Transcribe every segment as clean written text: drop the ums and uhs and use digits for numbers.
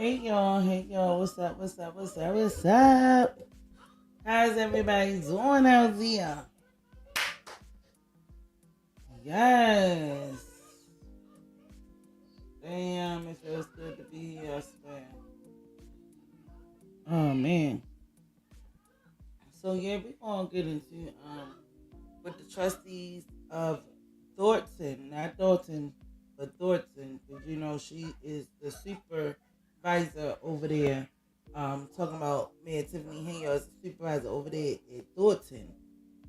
Hey y'all, what's up? How's everybody doing out there? Yes. Damn, it feels good to be here, I swear. Oh man. So yeah, we're gonna get into with the trustees of Thornton, not Thornton, but Thornton, because she is the supervisor over there. Talking about Mayor Tiffany Henyard is the supervisor over there at Thornton.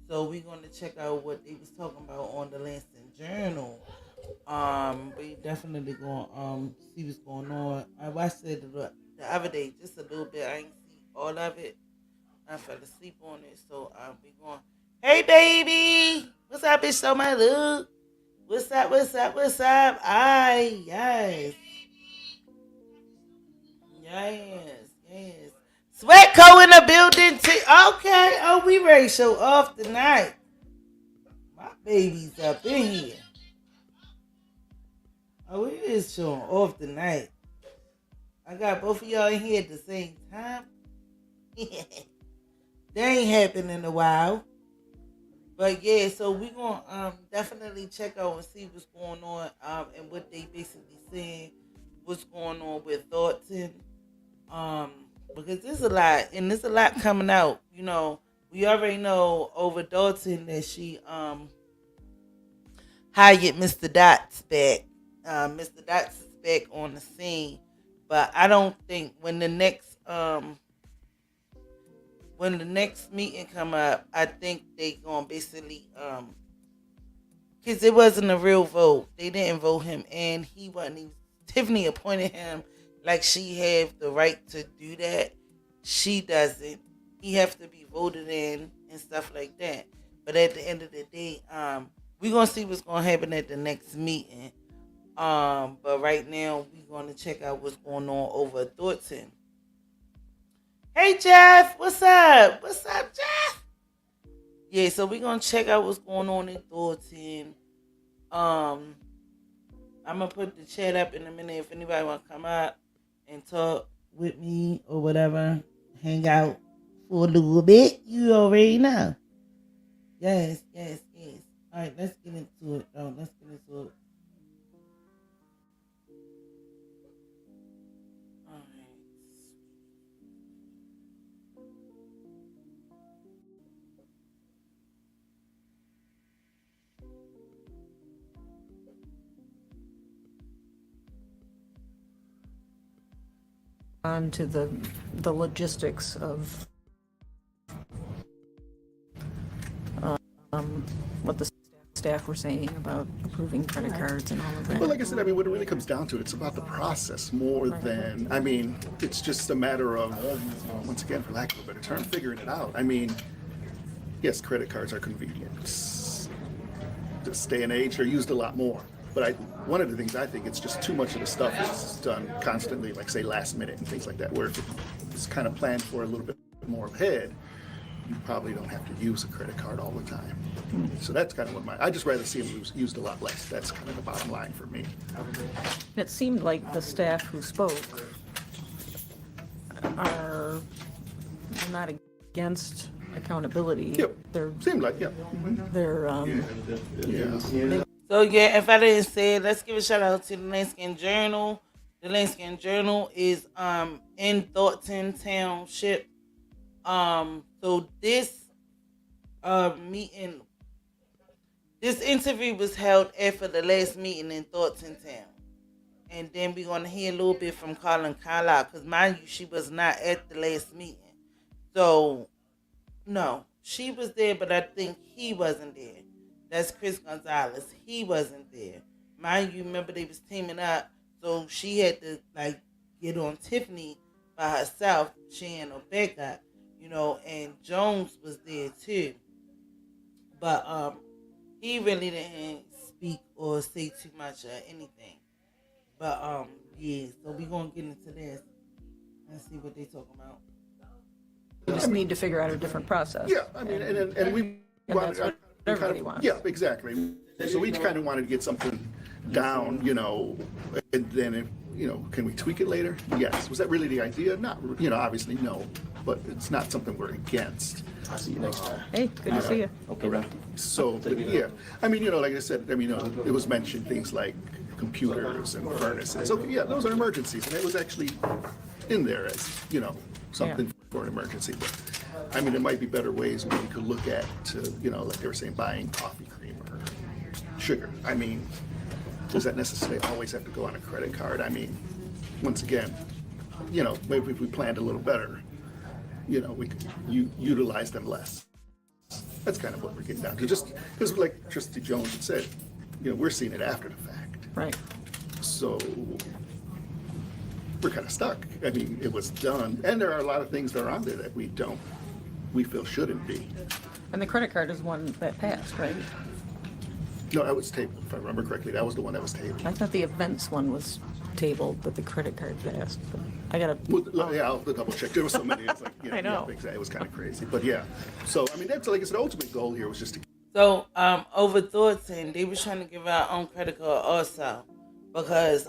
So we're gonna check out what they was talking about on the Lansing Journal. We definitely gonna see what's going on. I watched it the other day, just a little bit. I ain't see all of it. I fell asleep on it, so we going. Hey baby, what's up, bitch? So my look. What's up? Aye, yes. Sweatco in the building too. Okay, oh we ready to show off tonight. My baby's up in here. Oh, we is showing off tonight. I got both of y'all in here at the same time. That ain't happened in a while. But yeah, so we gonna definitely check out and see what's going on and what they basically saying what's going on with Thornton. Because there's a lot and there's a lot coming out. We already know over Thornton that she hired Mr. Dots back. Mr. Dots is back on the scene. But I don't think when the next meeting come up, I think they gonna basically because it wasn't a real vote. They didn't vote him in. He wasn't even, Tiffany appointed him like she have the right to do that. She doesn't. He have to be voted in and stuff like that. But at the end of the day, we're gonna see what's gonna happen at the next meeting. But right now we're gonna check out what's going on over at Thornton. Hey Jeff, what's up? What's up, Jeff? Yeah, so we're gonna check out what's going on in Thornton. I'm gonna put the chat up in a minute if anybody wanna come up and talk with me or whatever. Hang out for a little bit. You already know. Yes. Alright, let's get into it. Alright. On to the logistics of what the staff were saying about approving credit cards and all of that. Well, like I said, what it really comes down to, it's about the process more than, it's just a matter of, once again, for lack of a better term, figuring it out. Yes, credit cards are convenient. This day and age, they're used a lot more. But one of the things I think, it's just too much of the stuff is done constantly, like say last minute and things like that, where if it's kind of planned for a little bit more ahead, you probably don't have to use a credit card all the time. So that's kind of what I just rather see them used a lot less. That's kind of the bottom line for me. It seemed like the staff who spoke are not against accountability. Yep. They're Seemed like, yeah. they're Yeah. So yeah, if I didn't say it, let's give a shout out to the Lansing Journal. The Lansing Journal is in Thornton Township. So this this interview was held after the last meeting in Thornton Town. And then we're gonna hear a little bit from Colin Carlisle, because mind you, she was not at the last meeting. So no, she was there, but I think he wasn't there. That's Chris Gonzalez. He wasn't there. Mind you, remember they was teaming up, so she had to get on Tiffany by herself. She ain't no backup, and Jones was there too. But he really didn't speak or say too much or anything. But yeah, so we gonna get into this and see what they talking about. we just need to figure out a different process. Yeah, and we And that's what everybody wants. Yeah, exactly. So we each kind of wanted to get something down, and then can we tweak it later? Yes. Was that really the idea? Not, obviously no, but it's not something we're against. I'll see you next time. Hey, good to see you. Okay, bro. So, but yeah, like I said, it was mentioned things like computers and furnaces. Okay, yeah, those are emergencies, and it was actually in there as, something for an emergency. But, there might be better ways we could look at to, like they were saying, buying coffee cream or sugar. Does that necessarily always have to go on a credit card? Once again, maybe if we planned a little better, we could utilize them less. That's kind of what we're getting down to. Just because, like Trustee Jones had said, we're seeing it after the fact. Right. So we're kind of stuck. It was done, and there are a lot of things that are on there that we feel shouldn't be. And the credit card is one that passed, right? No, that was tabled, if I remember correctly. That was the one that was tabled. I thought the events one was tabled, but the credit card passed. But I gotta. Well, yeah, I'll have to double check. There was so many. It's like, I know. It was kind of crazy, but yeah. So that's like I said, the ultimate goal here was just to. So, over Thornton, they were trying to give our own credit card also because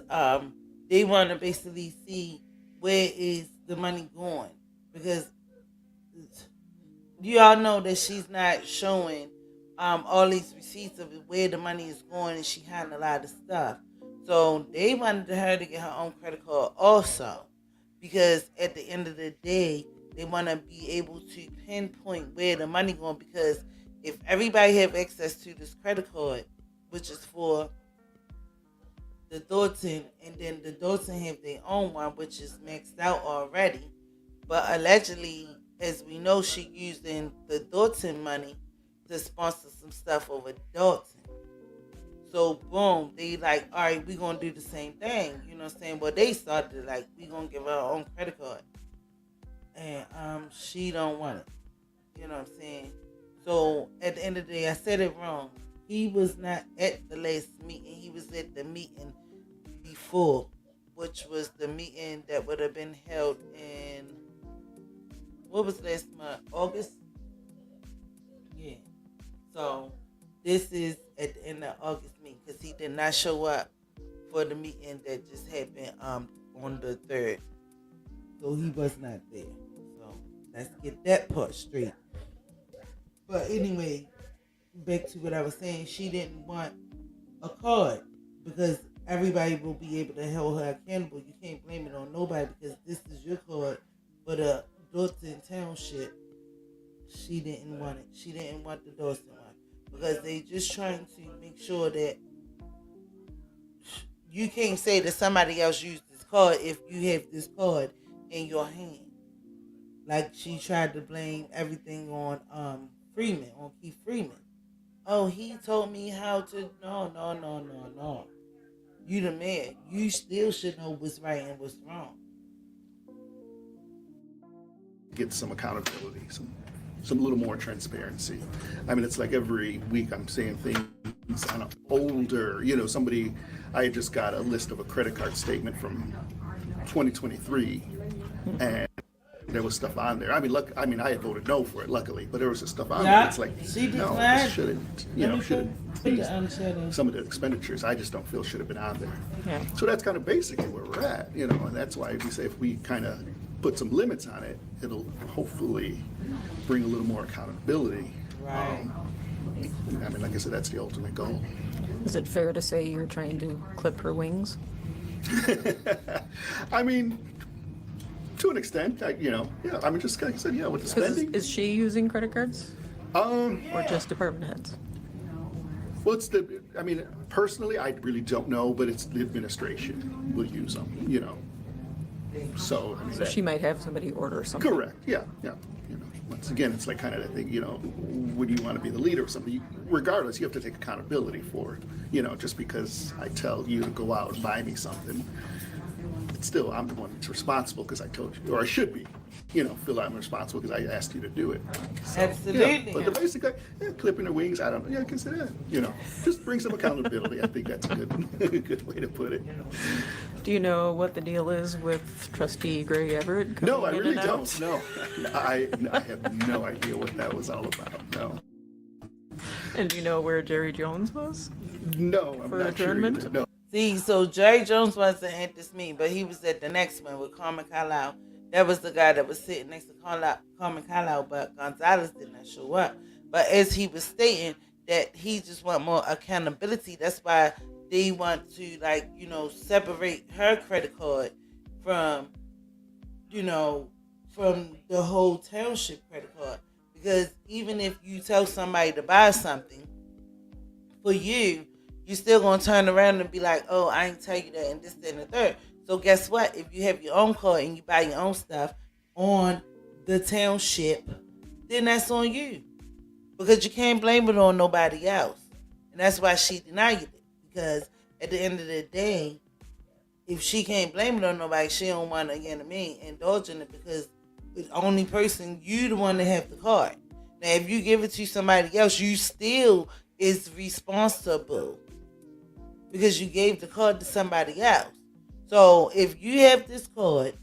they want to basically see where is the money going, because you all know that she's not showing all these receipts of where the money is going, and she had a lot of stuff. So they wanted her to get her own credit card also, because at the end of the day, they want to be able to pinpoint where the money going, because if everybody have access to this credit card, which is for the Thornton, and then the Thornton have their own one, which is maxed out already, but allegedly, as we know, she using the Thornton money to sponsor some stuff over Dalton. So boom, they like, all right, we gonna do the same thing. You know what I'm saying? But they started like, we gonna give her our own credit card, and she don't want it. You know what I'm saying? So at the end of the day, I said it wrong. He was not at the last meeting. He was at the meeting before, which was the meeting that would have been held in, what was last month? August? Yeah. So this is at the end of August meeting, because he did not show up for the meeting that just happened on the 3rd. So he was not there. So let's get that part straight. But anyway, back to what I was saying, she didn't want a card because everybody will be able to hold her accountable. You can't blame it on nobody because this is your card. But Thornton Township, she didn't want it. She didn't want the Thornton one because they just trying to make sure that you can't say that somebody else used this card if you have this card in your hand. Like she tried to blame everything on Freeman, on Keith Freeman. Oh, he told me how to. No. You the man. You still should know what's right and what's wrong. Get some accountability, some little more transparency. It's like every week I'm saying things on an older, somebody, I just got a list of a credit card statement from 2023, and there was stuff on there. I had voted no for it, luckily, but there was just stuff on there. It's like, she no, declined. this shouldn't. Some of the expenditures, I just don't feel should have been on there. Yeah. So that's kind of basically where we're at, and that's why we say if we kind of put some limits on it, it'll hopefully bring a little more accountability. Right. Like I said, that's the ultimate goal. Is it fair to say you're trying to clip her wings? To an extent, just like I said, with the spending. Is she using credit cards? Or just department heads? Well, personally, I really don't know, but it's the administration will use them, So, So she might have somebody order something. correct, yeah. Once again, it's like kind of that thing, when you want to be the leader of something, regardless, you have to take accountability for it. Just because I tell you to go out and buy me something, it's still, I'm the one that's responsible because I told you, or I should be, feel I'm responsible because I asked you to do it. So, Absolutely. But the basic, clipping the wings, I don't know, I consider that, just bring some accountability. I think that's a good way to put it. Do you know what the deal is with Trustee Gray Everett? No, I coming in really and out? don't. No, I have no idea what that was all about. No. And do you know where Jerry Jones was? No, I'm For not adjournment? sure. Either. No. See, so Jerry Jones wasn't at this meeting, but he was at the next one with Carmen Carlisle. That was the guy that was sitting next to Carmen Carlisle, but Gonzalez did not show up. But as he was stating that he just want more accountability, that's why they want to, like, separate her credit card from, from the whole township credit card. Because even if you tell somebody to buy something for you, you still gonna turn around and be like, oh, I ain't tell you that, and this, that, and the third. So guess what? If you have your own card and you buy your own stuff on the township, then that's on you. Because you can't blame it on nobody else. And that's why she denied it. Because at the end of the day, if she can't blame it on nobody, she don't want to, indulge in it, because the only person, you the one that have the card. Now, if you give it to somebody else, you still is responsible, because you gave the card to somebody else. So if you have this card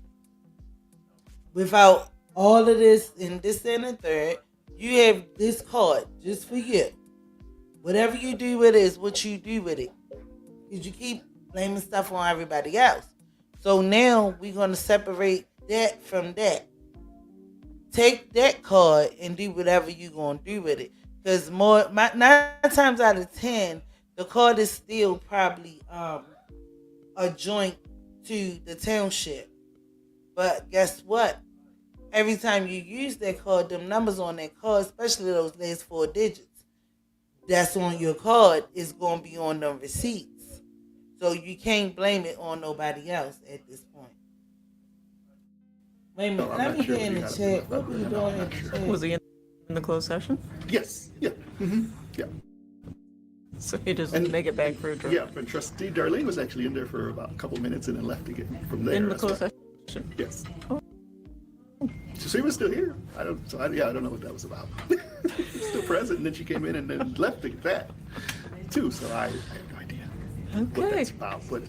without all of this and this and the third, you have this card just for you. Whatever you do with it is what you do with it. Because you keep blaming stuff on everybody else. So now we're going to separate that from that. Take that card and do whatever you're going to do with it. Because 9 times out of 10, the card is still probably a joint to the township. But guess what? Every time you use that card, them numbers on that card, especially those last 4 digits, that's on your card, is going to be on the receipts. So you can't blame it on nobody else at this point. Wait a minute, I'm let not me sure get in we the gotta chat. do it. What were you No, doing I'm in not the sure. chat? Was he in the closed session? Yes, yeah, yeah. So he just And- make it back for a drop. Yeah, but Trustee Darlene was actually in there for about a couple minutes and then left again from there. In the That's closed why- session. Yes. Oh. So she was still here. I don't know what that was about. She was still present, and then she came in and then left like that too. So I have no idea what Okay. that's about. But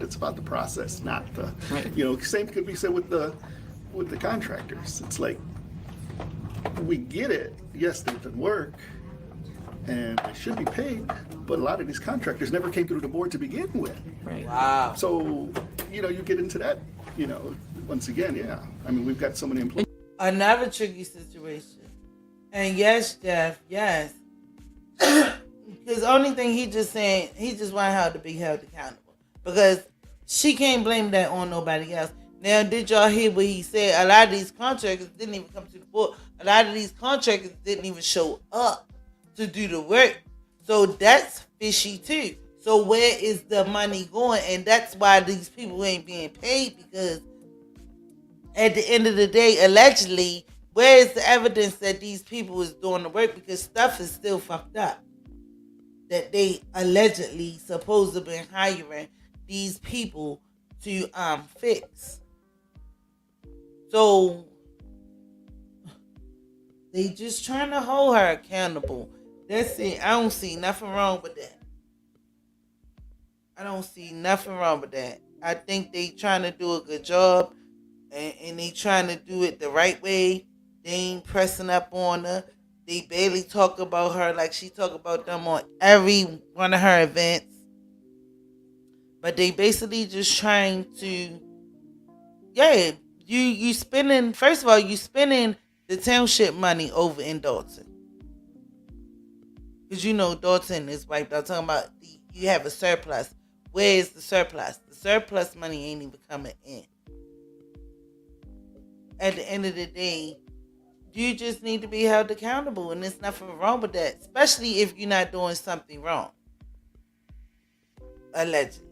it's about the process, not the. Right. Same could be said with the contractors. It's like, we get it. Yes, they've done work, and they should be paid. But a lot of these contractors never came through the board to begin with. Right. Wow. So, you get into that, once again, yeah. I mean, we've got so many employees. Another tricky situation. And yes, Jeff, yes. Because only thing he just saying, he just want her to be held accountable. Because she can't blame that on nobody else. Now, did y'all hear what he said? A lot of these contractors didn't even come to the board. A lot of these contractors didn't even show up to do the work. So that's fishy too. So where is the money going? And that's why these people ain't being paid, because at the end of the day, allegedly, where is the evidence that these people is doing the work? Because stuff is still fucked up. That they allegedly supposed to be hiring these people to fix. So they just trying to hold her accountable. That's it. I don't see nothing wrong with that. I don't see nothing wrong with that. I think they trying to do a good job, and they trying to do it the right way. They ain't pressing up on her. They barely talk about her like she talk about them on every one of her events. But they basically just trying to, you spending, first of all, you spending the township money over in Dalton. Because Dalton is wiped out. Talking about you have a surplus. Where is the surplus? The surplus money ain't even coming in. At the end of the day, you just need to be held accountable, and there's nothing wrong with that, especially if you're not doing something wrong. Allegedly.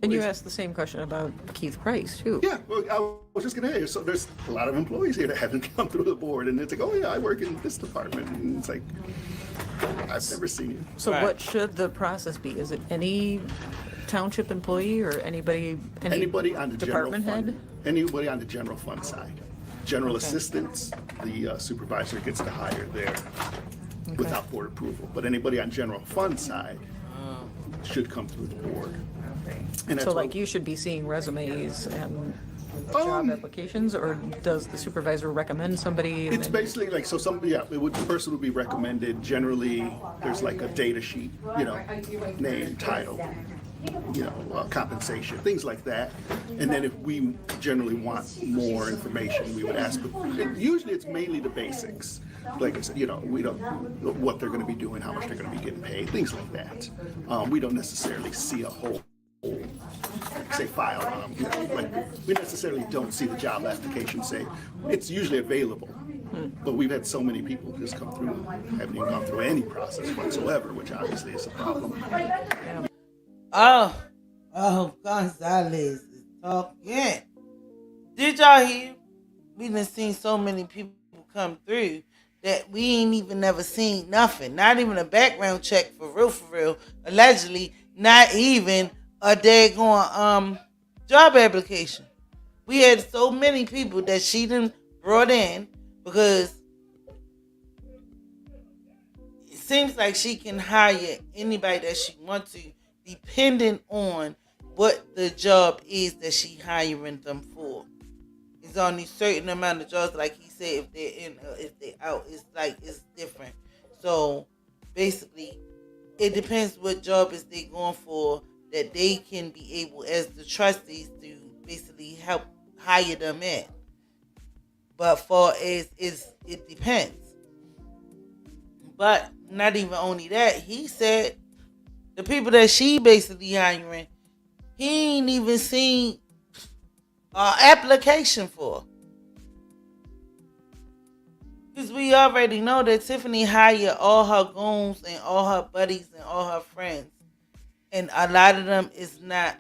And you asked the same question about Keith Price, too. Yeah, well, I was just going to say, so there's a lot of employees here that haven't come through the board, and it's like, oh yeah, I work in this department, and it's like, I've never seen you. So Right. what should the process be? Is it any township employee or anybody Anybody on the general department fund, head? anybody on the general fund side. General assistants, the supervisor gets to hire there without board approval. But anybody on general fund side should come through the board. And that's So what- like you should be seeing resumes and job applications, or does the supervisor recommend somebody? And It's then- basically like, so somebody, yeah, the person would be recommended. Generally, there's like a data sheet, name, title, compensation, things like that. And then if we generally want more information, we would ask. Usually it's mainly the basics. Like I said, we don't, what they're going to be doing, how much they're going to be getting paid, things like that. We don't necessarily see a whole say file on them. We necessarily don't see the job application say it's usually available. But we've had so many people just come through and haven't even gone through any process whatsoever, which obviously is a problem. Oh, Gonzalez is talking. Did y'all hear? We done seen so many people come through that we ain't even never seen nothing. Not even a background check for real. Allegedly, not even a daggone job application. We had so many people that she done brought in because it seems like she can hire anybody that she wants to, depending on what the job is that she hiring them for. It's only certain amount of jobs, like he said, if they're in or if they're out, it's different. So basically, it depends what job is they going for, that they can be able, as the trustees, to basically help hire them in. But for as it depends. But not even only that, he said the people that she basically hiring, he ain't even seen an application for. Because we already know that Tiffany hired all her goons and all her buddies and all her friends. And a lot of them is not,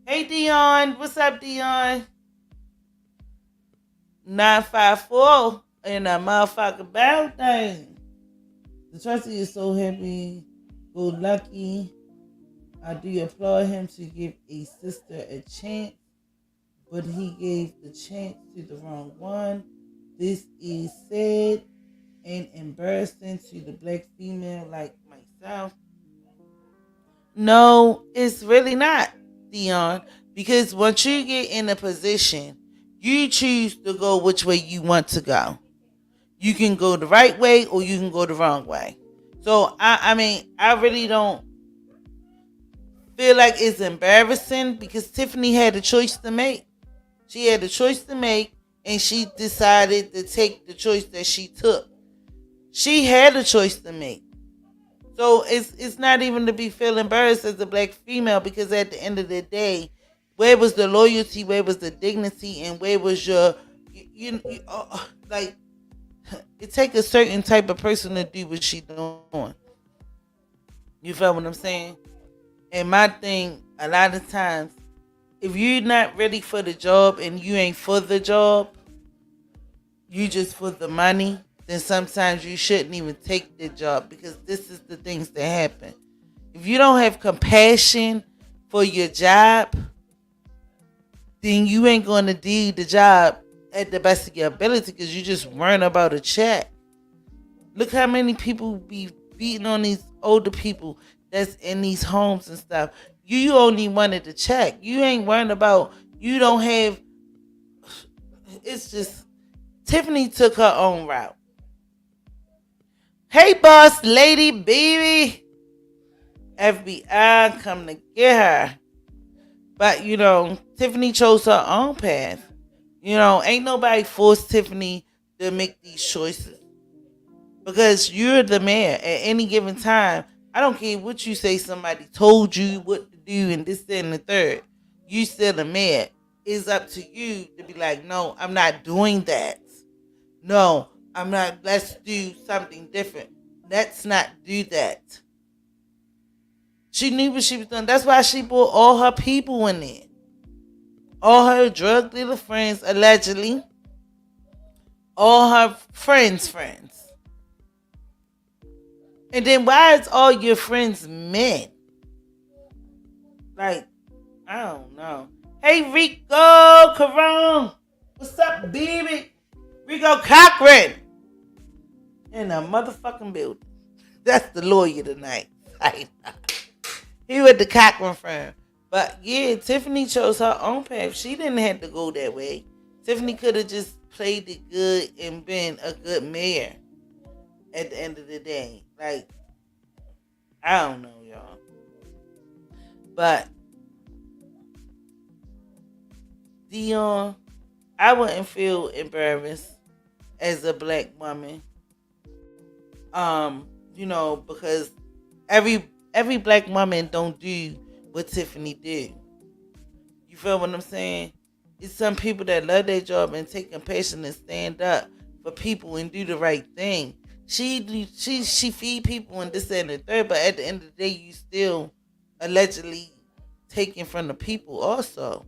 hey Dion, what's up Dion? 954 in a motherfucking bell thing. The trustee is so happy, go lucky. I do applaud him to give a sister a chance, but he gave the chance to the wrong one. This is sad and embarrassing to the black female like myself. No, it's really not, Dion, because once you get in a position, you choose to go which way you want to go. You can go the right way or you can go the wrong way. So, I mean, I really don't feel like it's embarrassing because Tiffany had a choice to make. She had a choice to make and she decided to take the choice that she took. She had a choice to make. So it's not even to be feel embarrassed as a black female, because at the end of the day, where was the loyalty, where was the dignity, and where was your, like, it take a certain type of person to do what she doing. You feel what I'm saying? And my thing, a lot of times, if you're not ready for the job and you ain't for the job, you just for the money, then sometimes you shouldn't even take the job, because this is the things that happen. If you don't have compassion for your job, then you ain't going to do the job at the best of your ability, because you just worrying about a check. Look how many people be beating on these older people that's in these homes and stuff. You only wanted the check. You ain't worrying about, you don't have, it's just, Tiffany took her own route. Hey, boss lady, baby. FBI come to get her. But, Tiffany chose her own path. Ain't nobody forced Tiffany to make these choices. Because you're the mayor at any given time. I don't care what you say, somebody told you what to do and this, that, and the third. You still the mayor. It's up to you to be like, no, I'm not doing that. No, I'm not, let's do something different. Let's not do that. She knew what she was doing. That's why she brought all her people in there. All her drug dealer friends, allegedly. All her friends. And then why is all your friends men? Like, I don't know. Hey, Rico Caron. What's up, baby? Rico Cochran. In a motherfucking building. That's the lawyer tonight. He with the Cochran firm. But yeah, Tiffany chose her own path. She didn't have to go that way. Tiffany could have just played it good and been a good mayor at the end of the day. Like, I don't know, y'all. But Dion, I wouldn't feel embarrassed as a black woman. Because every black woman don't do what Tiffany did. You feel what I'm saying? It's some people that love their job and take compassion and stand up for people and do the right thing. She feed people and this and the third, but at the end of the day, you still allegedly taking from the people also.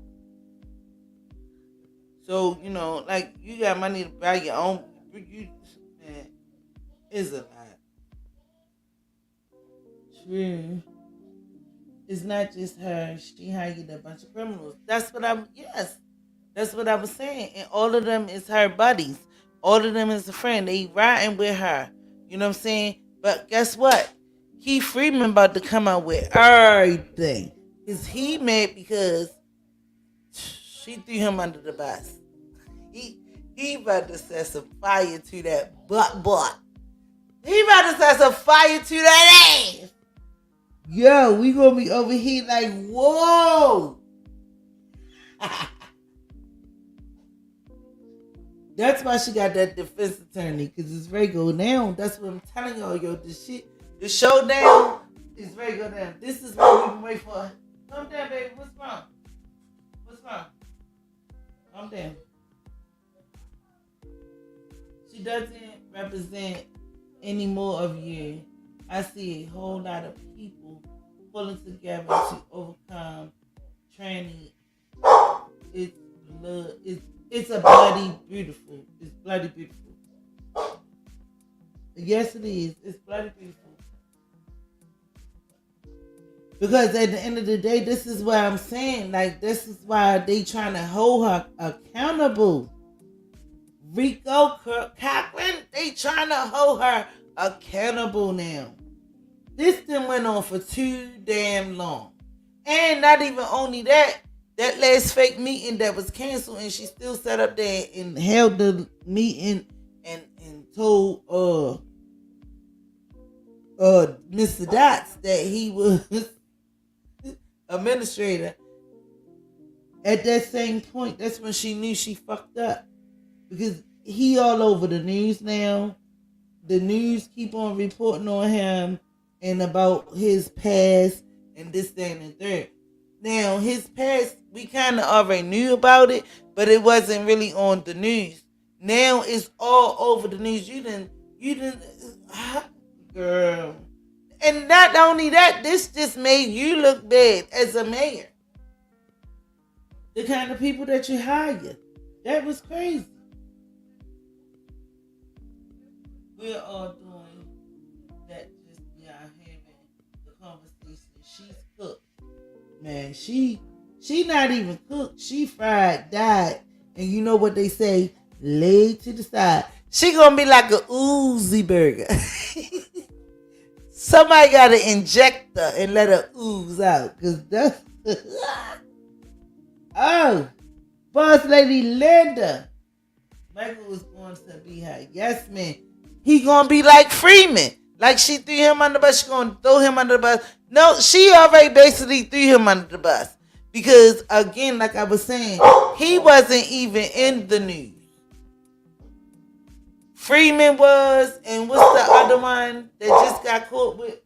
So like you got money to buy your own. Man, it's a lot. True. It's not just her. She hired a bunch of criminals. That's what I was saying. And all of them is her buddies. All of them is a friend. They riding with her. You know what I'm saying? But guess what? Keith Freeman about to come out with everything. Is he mad because she threw him under the bus? He about to set some fire to that butt. He about to set some fire to that ass. Yo, we gonna be over here like, whoa. That's why she got that defense attorney, because it's ready to go down. That's what I'm telling y'all, yo. The showdown is ready to go down. This is what we've been waiting for. Calm down, baby. What's wrong? Calm down. She doesn't represent any more of you. I see a whole lot of people pulling together to overcome tranny. It's a bloody beautiful. It's bloody beautiful. Yes, it is. It's bloody beautiful. Because at the end of the day, this is what I'm saying. Like, this is why they trying to hold her accountable. Rico Cochran, they trying to hold her accountable now. This thing went on for too damn long. And not even only that last fake meeting that was canceled, and she still sat up there and held the meeting and told Mr. Dots that he was administrator. At that same point, that's when she knew she fucked up. Because he all over the news now. The news keep on reporting on him and about his past and this, that, and the third. Now, his past, we kind of already knew about it, but it wasn't really on the news. Now it's all over the news. You didn't, girl. And not only that, this just made you look bad as a mayor. The kind of people that you hire. That was crazy. We're all doing that, just having the conversation. She's cooked. Man, she not even cooked. She fried, dyed, and you know what they say, laid to the side. She gonna be like a Uzi burger. Somebody gotta inject her and let her ooze out, cause that's oh, boss lady Linda. Michael was going to be her yes man. He gonna be like Freeman. Like she threw him under the bus, she gonna throw him under the bus. No, she already basically threw him under the bus. Because again, like I was saying, he wasn't even in the news. Freeman was, and what's the other one that just got caught with?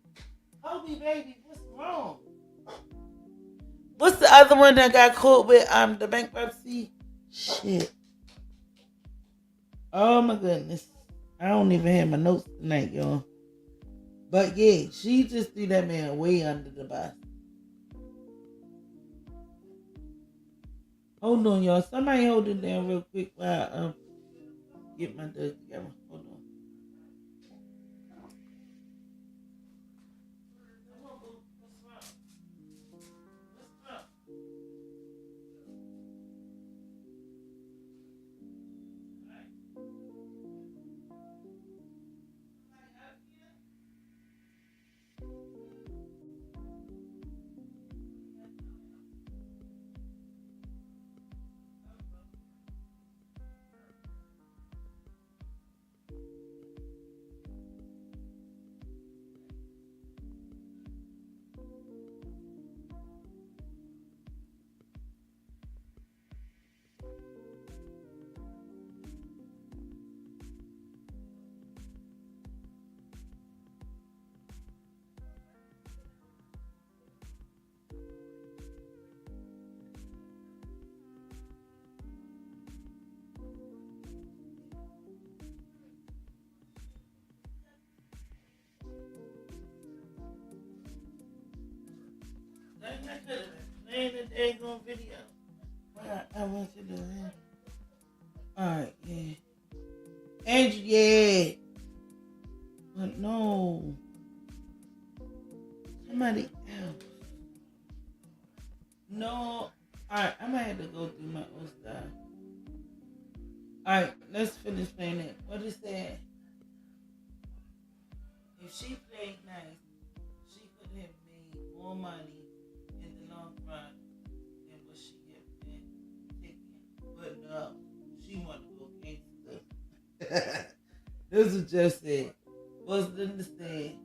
Kobe baby, what's wrong? What's the other one that got caught with the bankruptcy? Shit. Oh my goodness. I don't even have my notes tonight, y'all. But yeah, she just threw that man way under the bus. Hold on, y'all. Somebody hold it down real quick while I get my duck together. Hold on. I could have been playing the daggone video. But I want you to do it. Alright, yeah. Andrew, yeah. But no. Somebody else. No. Alright, I might have to go through my old stuff. Alright, let's finish playing it. What is that? If she played nice, she could have made more money in the long run than what she had been taking. But no, she wanted to go gangster. This is just it. Boss understand.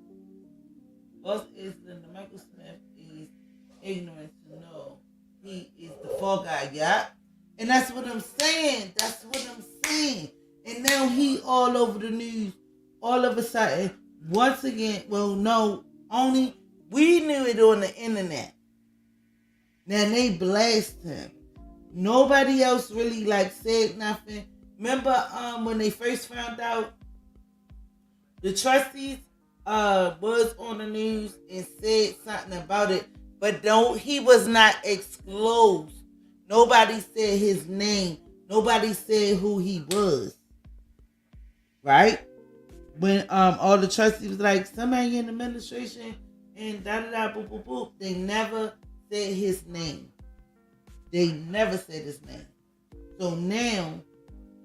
Boss is Linda. Michael Smith is ignorant to know he is the fall guy, yeah? And that's what I'm saying. That's what I'm saying. And now he all over the news. All of a sudden, once again, well, no, only we knew it on the internet. Now they blast him. Nobody else really said nothing. Remember when they first found out the trustees was on the news and said something about it, but he was not exposed. Nobody said his name. Nobody said who he was. Right? When all the trustees was like, somebody in administration and da-da-da, boop, boop, boop. They never said his name. They never said his name. So now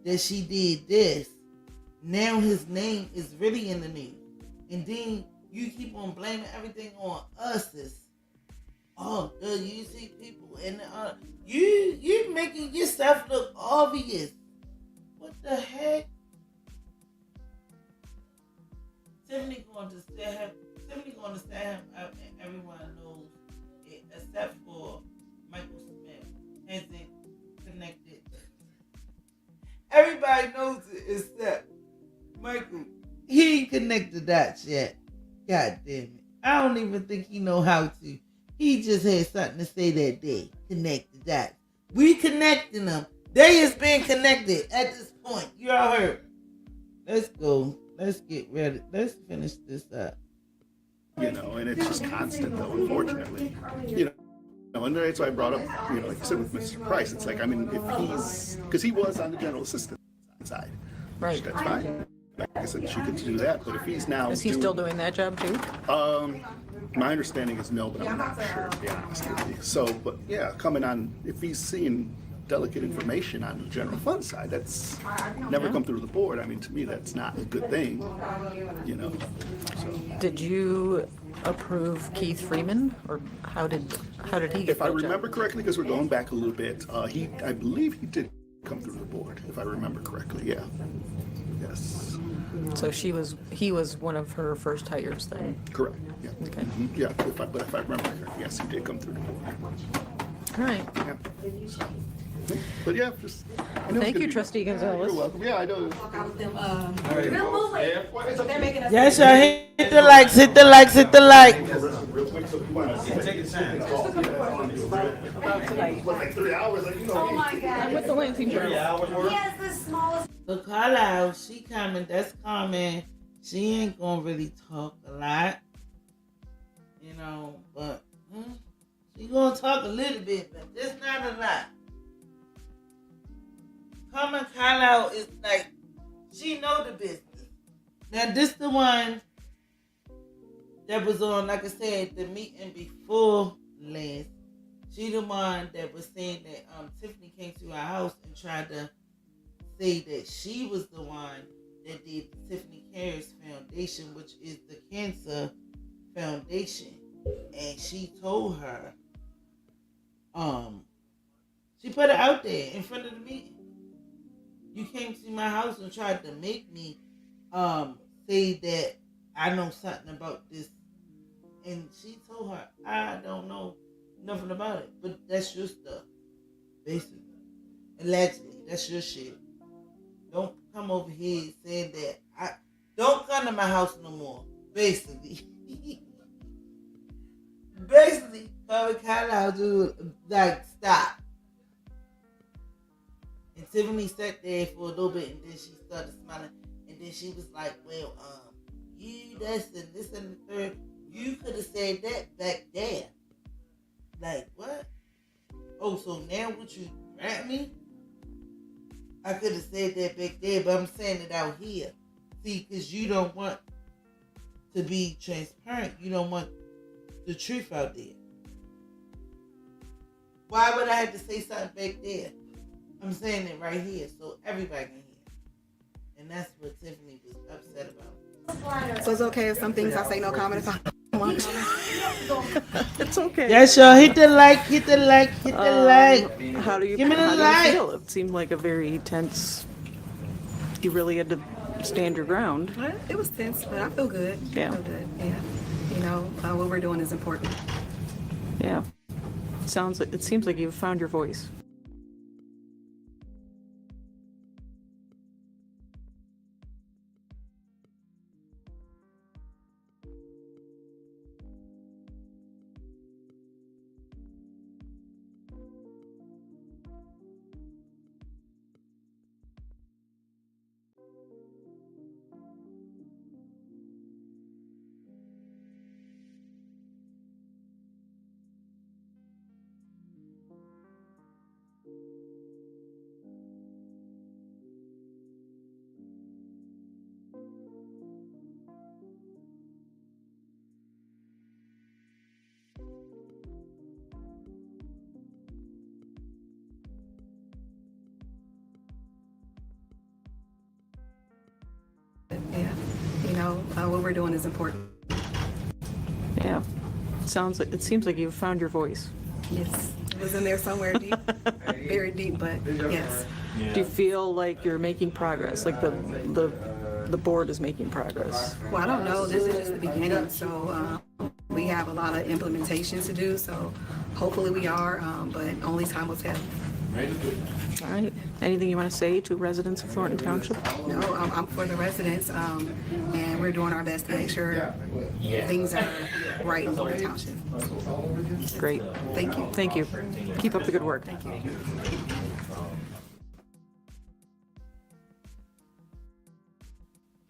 that she did this, now his name is really in the news. And then you keep on blaming everything on us. You see people and you making yourself look obvious. What the heck? Tiffany going to stand him up, and everyone knows it, except for Michael Smith hasn't connected. Everybody knows it except Michael. He ain't connected the dots yet. God damn it. I don't even think he know how to. He just had something to say that day. Connect the dots. We connecting them. They is being connected at this point. You all heard. Let's go. Let's get ready. Let's finish this up. And it's just constant, though, unfortunately. And that's why I brought up, like you said with Mr. Price, it's like, I mean, if he's, because he was on the general assistant side. Right. That's fine. Like I said, she could do that, but if he's now Is he still doing that job too? My understanding is no, but I'm not sure, to be honest with you. So, but yeah, coming on, if he's seeing delicate information on the general fund side, that's never come through the board. I mean, to me, that's not a good thing, So. Did you approve Keith Freeman, or how did he get? If I remember correctly, because we're going back a little bit, I believe he did come through the board, if I remember correctly. Yeah. Yes. So he was one of her first hires then. Correct. Yeah. Okay. Mm-hmm. Yeah. If I remember correctly, yes, he did come through the board. All right. Yeah. So, but yeah, just. Thank you, Trustee Gonzalez. You're welcome. Yeah, I know. Yes, sir. Hit the likes. Hit the likes. Hit the like. Like 3 hours, Oh my God. I'm with the Lansing Journal. He has the smallest. So Carlisle, she coming. That's common. She ain't gonna really talk a lot, but she gonna talk a little bit, but just not a lot. Carmen Carlisle is like, she know the business. Now this the one that was on, like I said, the meeting before last. She the one that was saying that Tiffany came to our house and tried to say that she was the one that did the Tiffany Cares Foundation, which is the cancer foundation. And she told her, she put it out there in front of the meeting. You came to my house and tried to make me say that I know something about this. And she told her, I don't know nothing about it, but that's your stuff, basically. Allegedly, that's your shit. Don't come over here saying that. Don't come to my house no more, basically. Basically, Carlisle do stop. And Tiffany sat there for a little bit, and then she started smiling, and then she was like, well, you, that's and this and the third. You could have said that back there. Like, what? Oh, so now what you grant me? I could have said that back there, but I'm saying it out here. See, because you don't want to be transparent. You don't want the truth out there. Why would I have to say something back there? I'm saying it right here so everybody can hear. And that's what Tiffany was upset about. So it's okay if some things I say no comment if I want to comment? It's okay. Yes, y'all. Hit the like, hit the like, hit the like. How do you Give me the how do like. you feel? It seemed like a very tense. You really had to stand your ground. But it was tense, but I feel good. Yeah. I feel good. Yeah. You know, what we're doing is important. Yeah. It seems like you've found your voice. Yeah. You know, what we're doing is important. Yeah. It seems like you've found your voice. Yes. It was in there somewhere deep, very deep, but yes. Do you feel like you're making progress? Like the board is making progress? Well, I don't know. This is just the beginning. So we have a lot of implementation to do. So hopefully we are, but only time will tell. All right. Anything you want to say to residents of Thornton Township? No, I'm for the residents, and we're doing our best to make sure things are right in Thornton Township. Great. Thank you. Thank you. Keep up the good work. Thank you.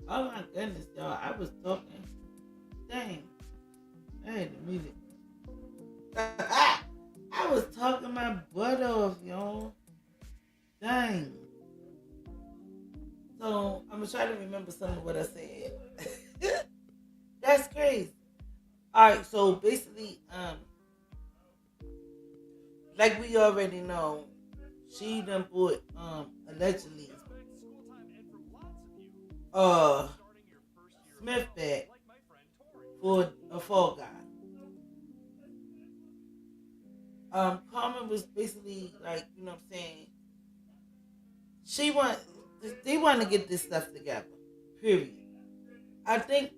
Oh my goodness, y'all. I was talking. Dang. I had the music. I was talking my butt off, y'all. Dang. So, I'm going to try to remember some of what I said. That's crazy. Alright, so basically, like we already know, she done bought, allegedly, Smith back for a fall guy. Carmen was basically like, you know what I'm saying, they want to get this stuff together, period. I think,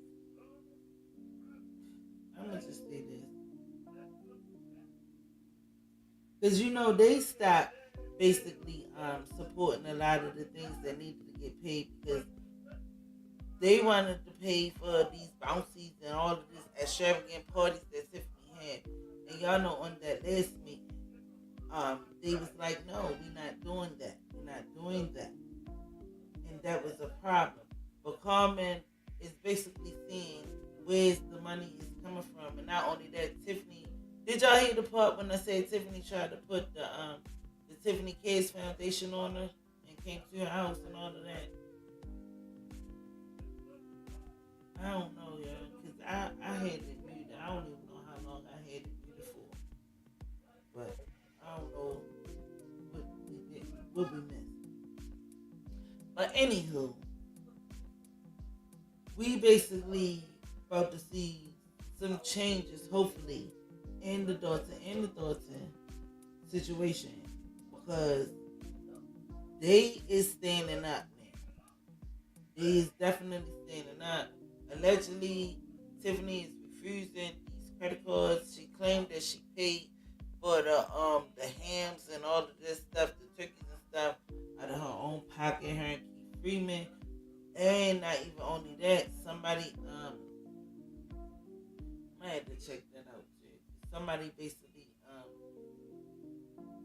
I'm going to just say this. Because, you know, they stopped basically supporting a lot of the things that needed to get paid because they wanted to pay for these bouncies and all of this extravagant parties that Tiffany had. And y'all know on that last meeting, they was like, no, we're not doing that. We're not doing that. And that was a problem. But Carmen is basically seeing where's the money is coming from. And not only that, Tiffany, did y'all hear the part when I said Tiffany tried to put the Tiffany Cares Foundation on her and came to her house and all of that? I don't know, y'all, because I had it muted. I don't even know how long I had it muted for. But I don't know what we missed. But anywho, we basically about to see some changes, hopefully, in the Thornton situation, because they is standing up now. They is definitely standing up. Allegedly, Tiffany is refusing these credit cards. She claimed that she paid for the hams and all of this stuff, the turkeys and stuff, out of her own pocket. Her and Keith Freeman, and not even only that, somebody I had to check that out too. Somebody basically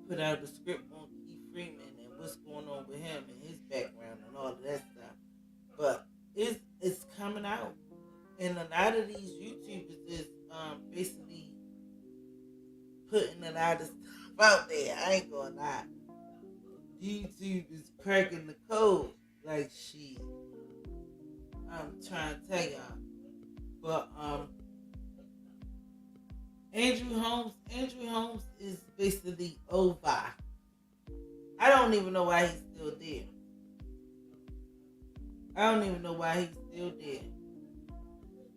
put out a script on Keith Freeman and what's going on with him and his background and all of that stuff. But it's coming out, and a lot of these YouTubers is basically putting a lot of stuff out there. I ain't gonna lie. YouTube is cracking the code like shit. I'm trying to tell y'all. But Andrew Holmes is basically over. I don't even know why he's still there.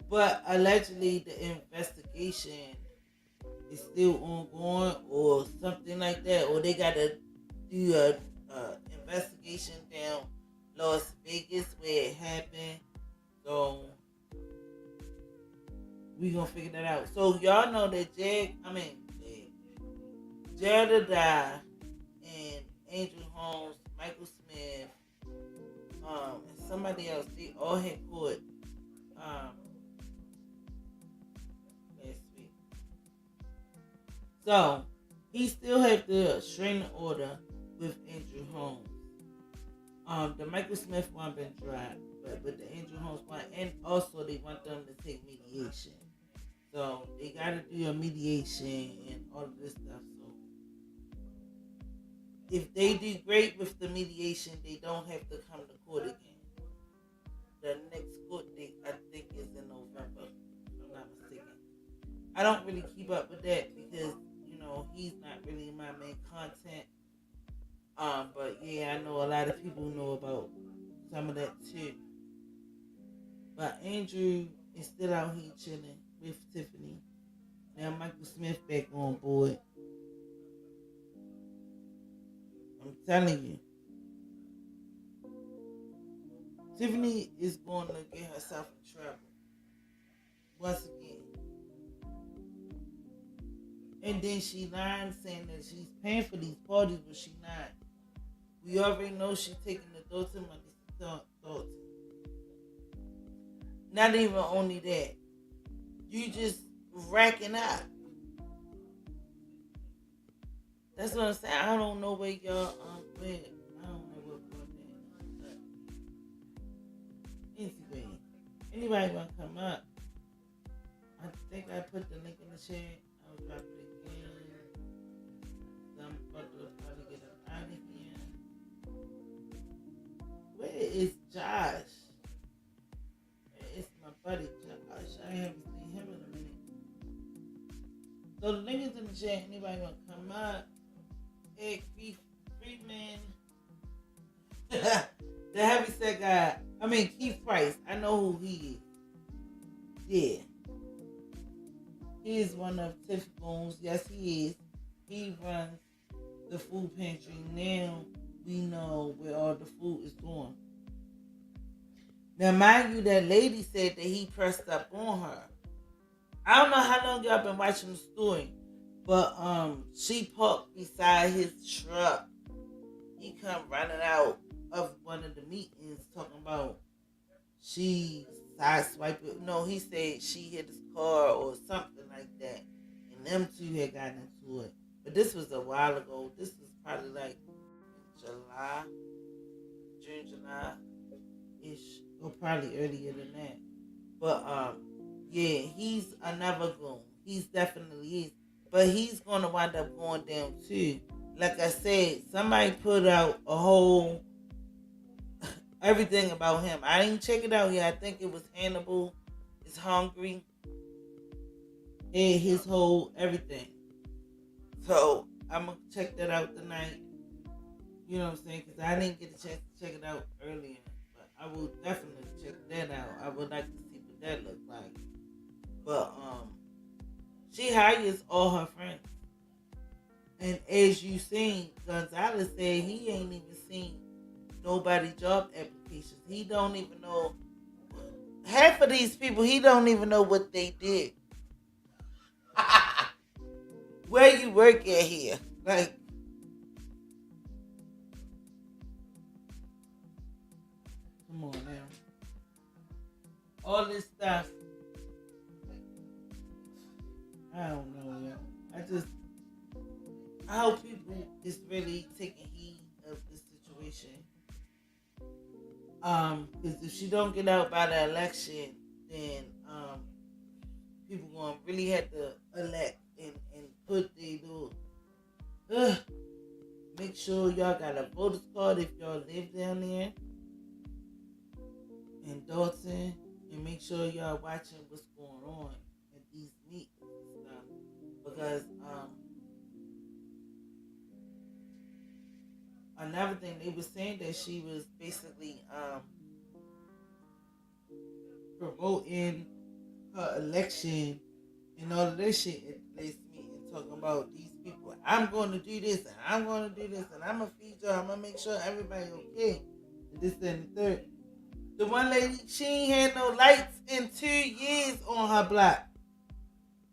But allegedly the investigation is still ongoing or something like that. Or they gotta do a investigation down Las Vegas where it happened. So we gonna figure that out. So y'all know that Jedediah and Angel Holmes, Michael Smith, and somebody else, they all had court last week. So he still had the restraining order with Andrew Holmes. The Michael Smith one been dropped, but the Andrew Holmes one, and also they want them to take mediation. So they gotta do a mediation and all of this stuff. So if they do great with the mediation, they don't have to come to court again. The next court date, I think, is in November, if I'm not mistaken. I don't really keep up with that because, he's not really my main content. But yeah, I know a lot of people know about some of that too. But Andrew is still out here chilling with Tiffany. Now Michael Smith back on board. I'm telling you. Tiffany is going to get herself in trouble. Once again. And then she lied saying that she's paying for these parties, but she's not. We already know she's taking the Thornton money to Thornton. Not even only that. You just racking up. That's what I'm saying. I don't know where y'all went. I don't know what brought that. But anyway, anybody want to come up? I think I put the link in the chat. I was about to put it again. I'm about to probably get up out of here. Where is Josh? It's my buddy Josh. I haven't seen him in a minute. So the link is in the chat. Anybody want to come up? Egg Beef Freeman. The heavyset guy. I mean Keith Price. I know who he is. Yeah. He is one of Tiff Bones. Yes, he is. He runs the food pantry. Now we know where all the food is going. Now, mind you, that lady said that he pressed up on her. I don't know how long y'all been watching the story, but she parked beside his truck. He come running out of one of the meetings talking about she sideswiped it. No, he said she hit his car or something like that, and them two had gotten into it. But this was a while ago. This was probably like July, June, July-ish. Or probably earlier than that. But yeah, he's another goon. He's definitely is. But he's gonna wind up going down too. Like I said, somebody put out a whole everything about him. I didn't check it out yet. I think it was Hannibal is hungry. And his whole everything. So I'm gonna check that out tonight. You know what I'm saying? Because I didn't get a chance to check it out earlier. I will definitely check that out. I would like to see what that looks like. But she hires all her friends. And as you seen, Gonzalez said he ain't even seen nobody job applications. He don't even know. Half of these people, he don't even know what they did. Where you work at here? Like, come on now. All this stuff. I don't know, yo. I hope people is really taking heed of this situation. Because if she don't get out by the election, then people gonna really have to elect and put their sure y'all got a voter's card if y'all live down there in Thornton, and make sure y'all watching what's going on at these meetings and stuff. Because another thing, they were saying that she was basically promoting her election and all of that shit at this meeting, talking about these people. I'm going to do this, and I'm going to do this, and I'm going to feed y'all. I'm going to make sure everybody okay. And this, and the third. The one lady, she ain't had no lights in 2 years on her block.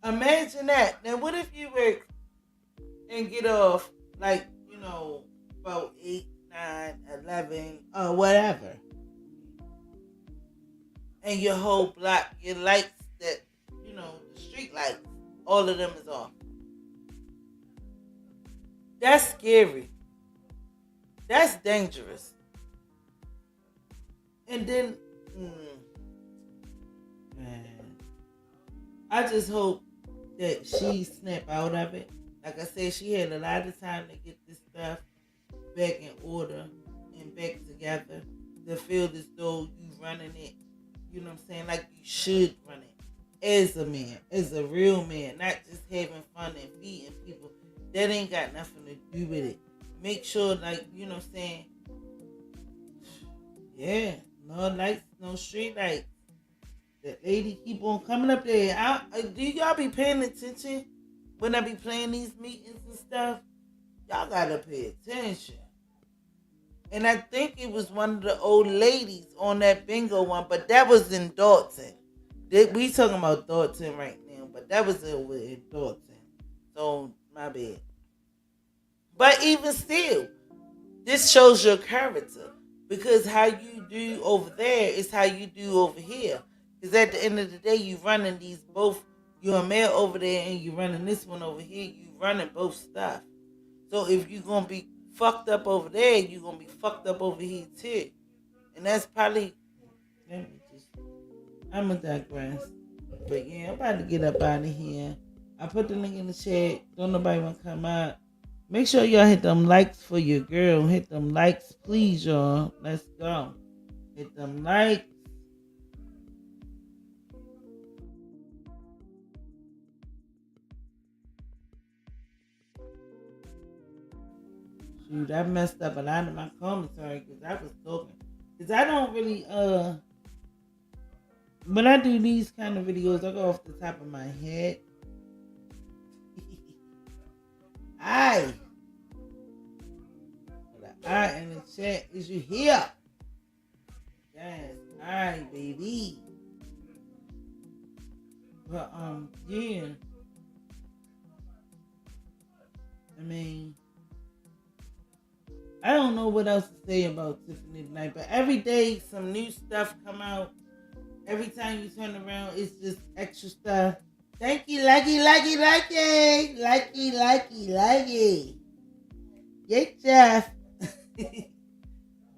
Imagine that. Now, what if you work and get off, like, about 8, 9, 11, or whatever, and your whole block, your lights that, the street lights, all of them is off. That's scary. That's dangerous. And then, man, I just hope that she snap out of it. Like I said, she had a lot of time to get this stuff back in order and back together to feel as though you running it, you know what I'm saying, like you should run it as a man, as a real man, not just having fun and feeding people. That ain't got nothing to do with it. Make sure, like, you know what I'm saying, yeah, no lights, no street lights. That lady keep on coming up there. Do y'all be paying attention when I be playing these meetings and stuff? Y'all gotta pay attention. And I think it was one of the old ladies on that bingo one, but that was in Thornton. We talking about Thornton right now, but that was over in Thornton. So, my bad. But even still, this shows your character. Because how you do over there is how you do over here. Because at the end of the day, you running these both. You're a male over there and you running this one over here. You running both stuff. So if you're going to be fucked up over there, you're going to be fucked up over here too. And that's probably... I'm going to digress. But yeah, I'm about to get up out of here. I put the link in the chat. Don't nobody want to come out. Make sure y'all hit them likes for your girl. Hit them likes, please, y'all. Let's go. Hit them likes. Shoot, I messed up a lot of my commentary because I was talking. Because I don't really, when I do these kind of videos, I go off the top of my head. Aye. The I in the chat is you here. Yes, aye, baby. But yeah. I mean, I don't know what else to say about Tiffany tonight, but every day some new stuff come out. Every time you turn around, it's just extra stuff. Thank you, Lucky. Yeah, Jeff.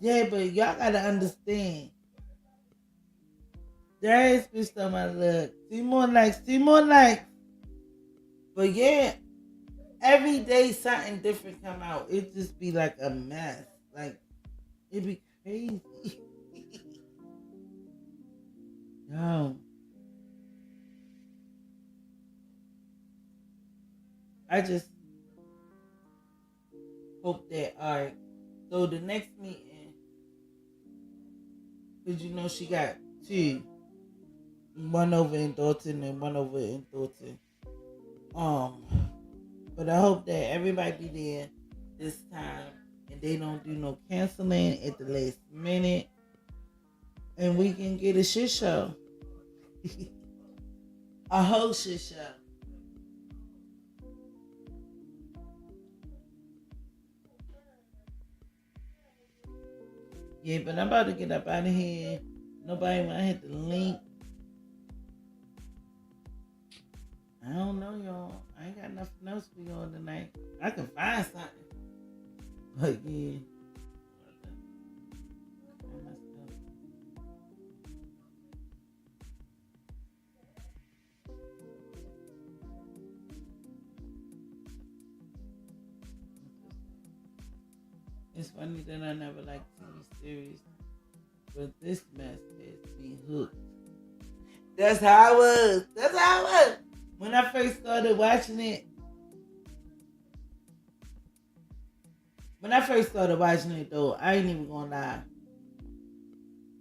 Yeah, but y'all gotta understand. There is bitch on my look. See more likes. But yeah, every day something different come out. It just be like a mess. Like, it be crazy. Yo. I just hope that, alright, so the next meeting, because she got two, one over in Thornton and one over in Thornton. But I hope that everybody be there this time and they don't do no canceling at the last minute and we can get a shit show. A whole shit show. Yeah, but I'm about to get up out of here. Nobody want to hit the link. I don't know, y'all. I ain't got nothing else for y'all tonight. I can find something. But yeah. It's funny that I never liked TV series, but this mess has me hooked. That's how I was. That's how I was. When I first started watching it, though, I ain't even gonna lie.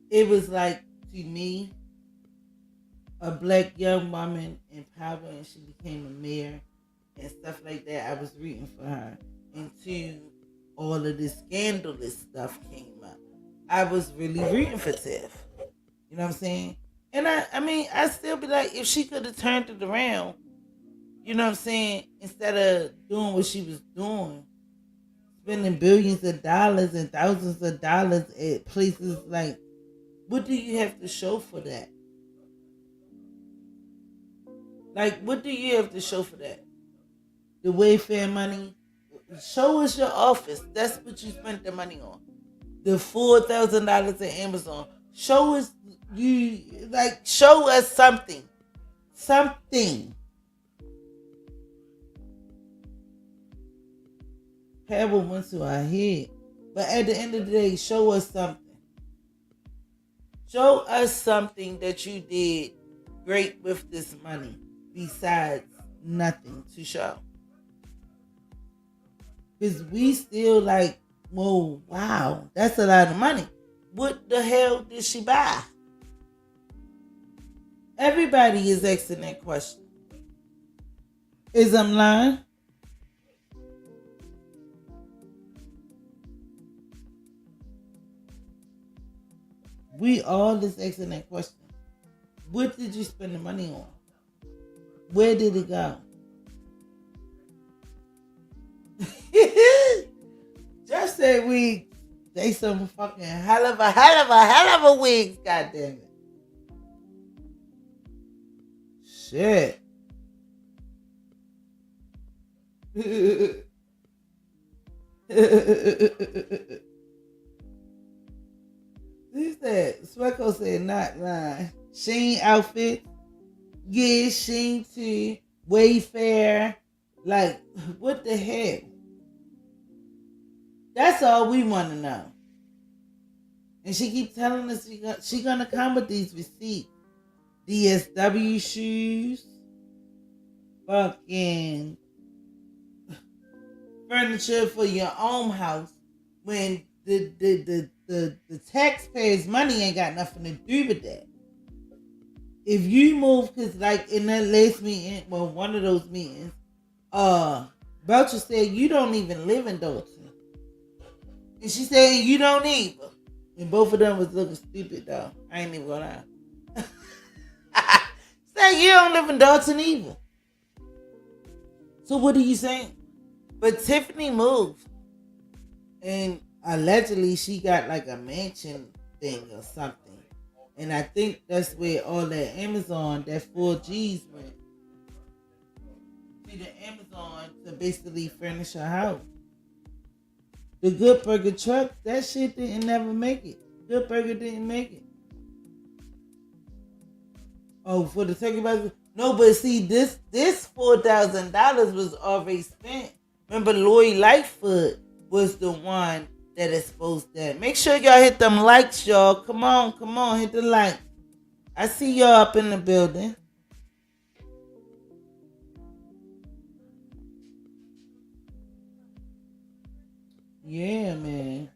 It was like, to me, a black young woman in power, and she became a mayor and stuff like that. I was rooting for her until all of this scandalous stuff came up. I was really rooting for Tiff. You know what I'm saying? And I mean, I still be like, if she could have turned it around, you know what I'm saying, instead of doing what she was doing, spending billions of dollars and thousands of dollars at places like, what do you have to show for that? Like, what do you have to show for that? The Wayfair money? Show us your office. That's what you spent the money on. The $4,000 at Amazon. Show us show us something. Something. Pebble went to our head. But at the end of the day, show us something. Show us something that you did great with this money besides nothing to show. Because we still like, whoa, wow, that's a lot of money. What the hell did she buy? Everybody is asking that question. Is I'm lying? We all is asking that question. What did you spend the money on? Where did it go? Just say wigs. They some fucking hell of a wigs, goddamn it. Shit. He said, Swecko said, not lying. Sheen outfit. Yeah, Sheen too. Wayfair. Like, what the heck? That's all we want to know. And she keep telling us she gonna come with these receipts. DSW shoes. Fucking furniture for your own house. When the taxpayers' money ain't got nothing to do with that. If you move, because like in that last meeting, well, one of those meetings, Belcher said, you don't even live in Thornton. And she said, you don't either. And both of them was looking stupid, though. I ain't even gonna lie. Say, you don't live in Thornton either. So what are you saying? But Tiffany moved. And allegedly, she got like a mansion thing or something. And I think that's where all that Amazon, that 4Gs went. To the Amazon to basically furnish her house. The Good Burger truck, that shit didn't never make it. Good Burger didn't make it. Oh, for the turkey burger? No, but see, this $4,000 was already spent. Remember, Lloyd Lightfoot was the one that exposed that. Make sure y'all hit them likes, y'all. Come on, hit the like. I see y'all up in the building. Yeah, man.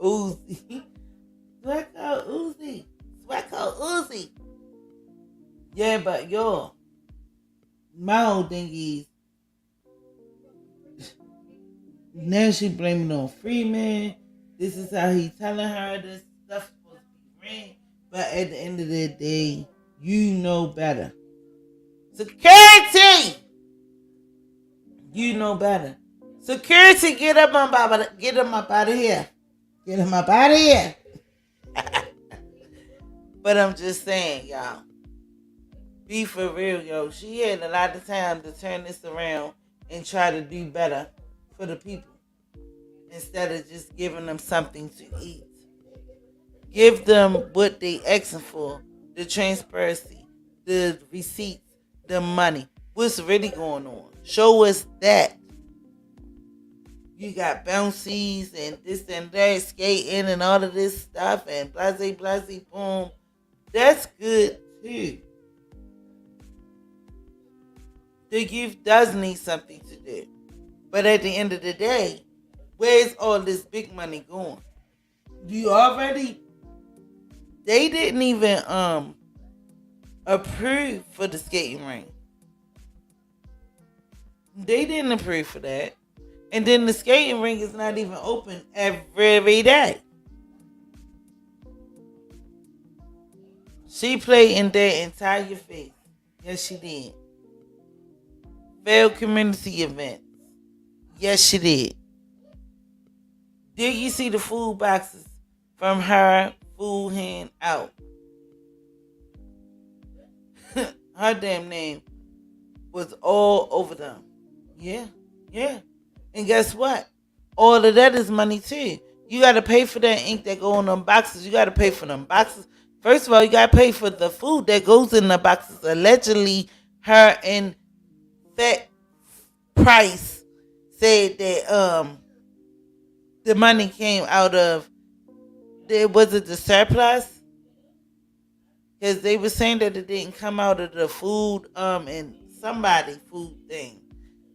Uzi. Swecko Uzi. Yeah, but yo, my whole thing is, now she blaming it on Freeman. This is how he telling her this stuff supposed to be ring. But at the end of the day, you know better. Security! You know better. Security, get him up out of here. Get him up out of here. But I'm just saying, y'all. Be for real, yo. She had a lot of time to turn this around and try to do better for the people. Instead of just giving them something to eat. Give them what they asking for. The transparency. The receipts. The money. what's really going on. Show us that. You got bouncies and this and that, skating and all of this stuff and blase, blase, boom. That's good too. The youth does need something to do. But at the end of the day, where's all this big money going? They didn't even approve for the skating rink. They didn't approve for that. And then the skating rink is not even open every day. She played in their entire face. Yes, she did. Failed community events. Yes, she did. Did you see the food boxes from her food hand out? Her damn name was all over them. Yeah. And guess what? All of that is money too. You got to pay for that ink that go in them boxes. You got to pay for them boxes. First of all, you got to pay for the food that goes in the boxes. Allegedly, her and Fat Price said that the money came out of, was it the surplus? Because they were saying that it didn't come out of the food and somebody food thing.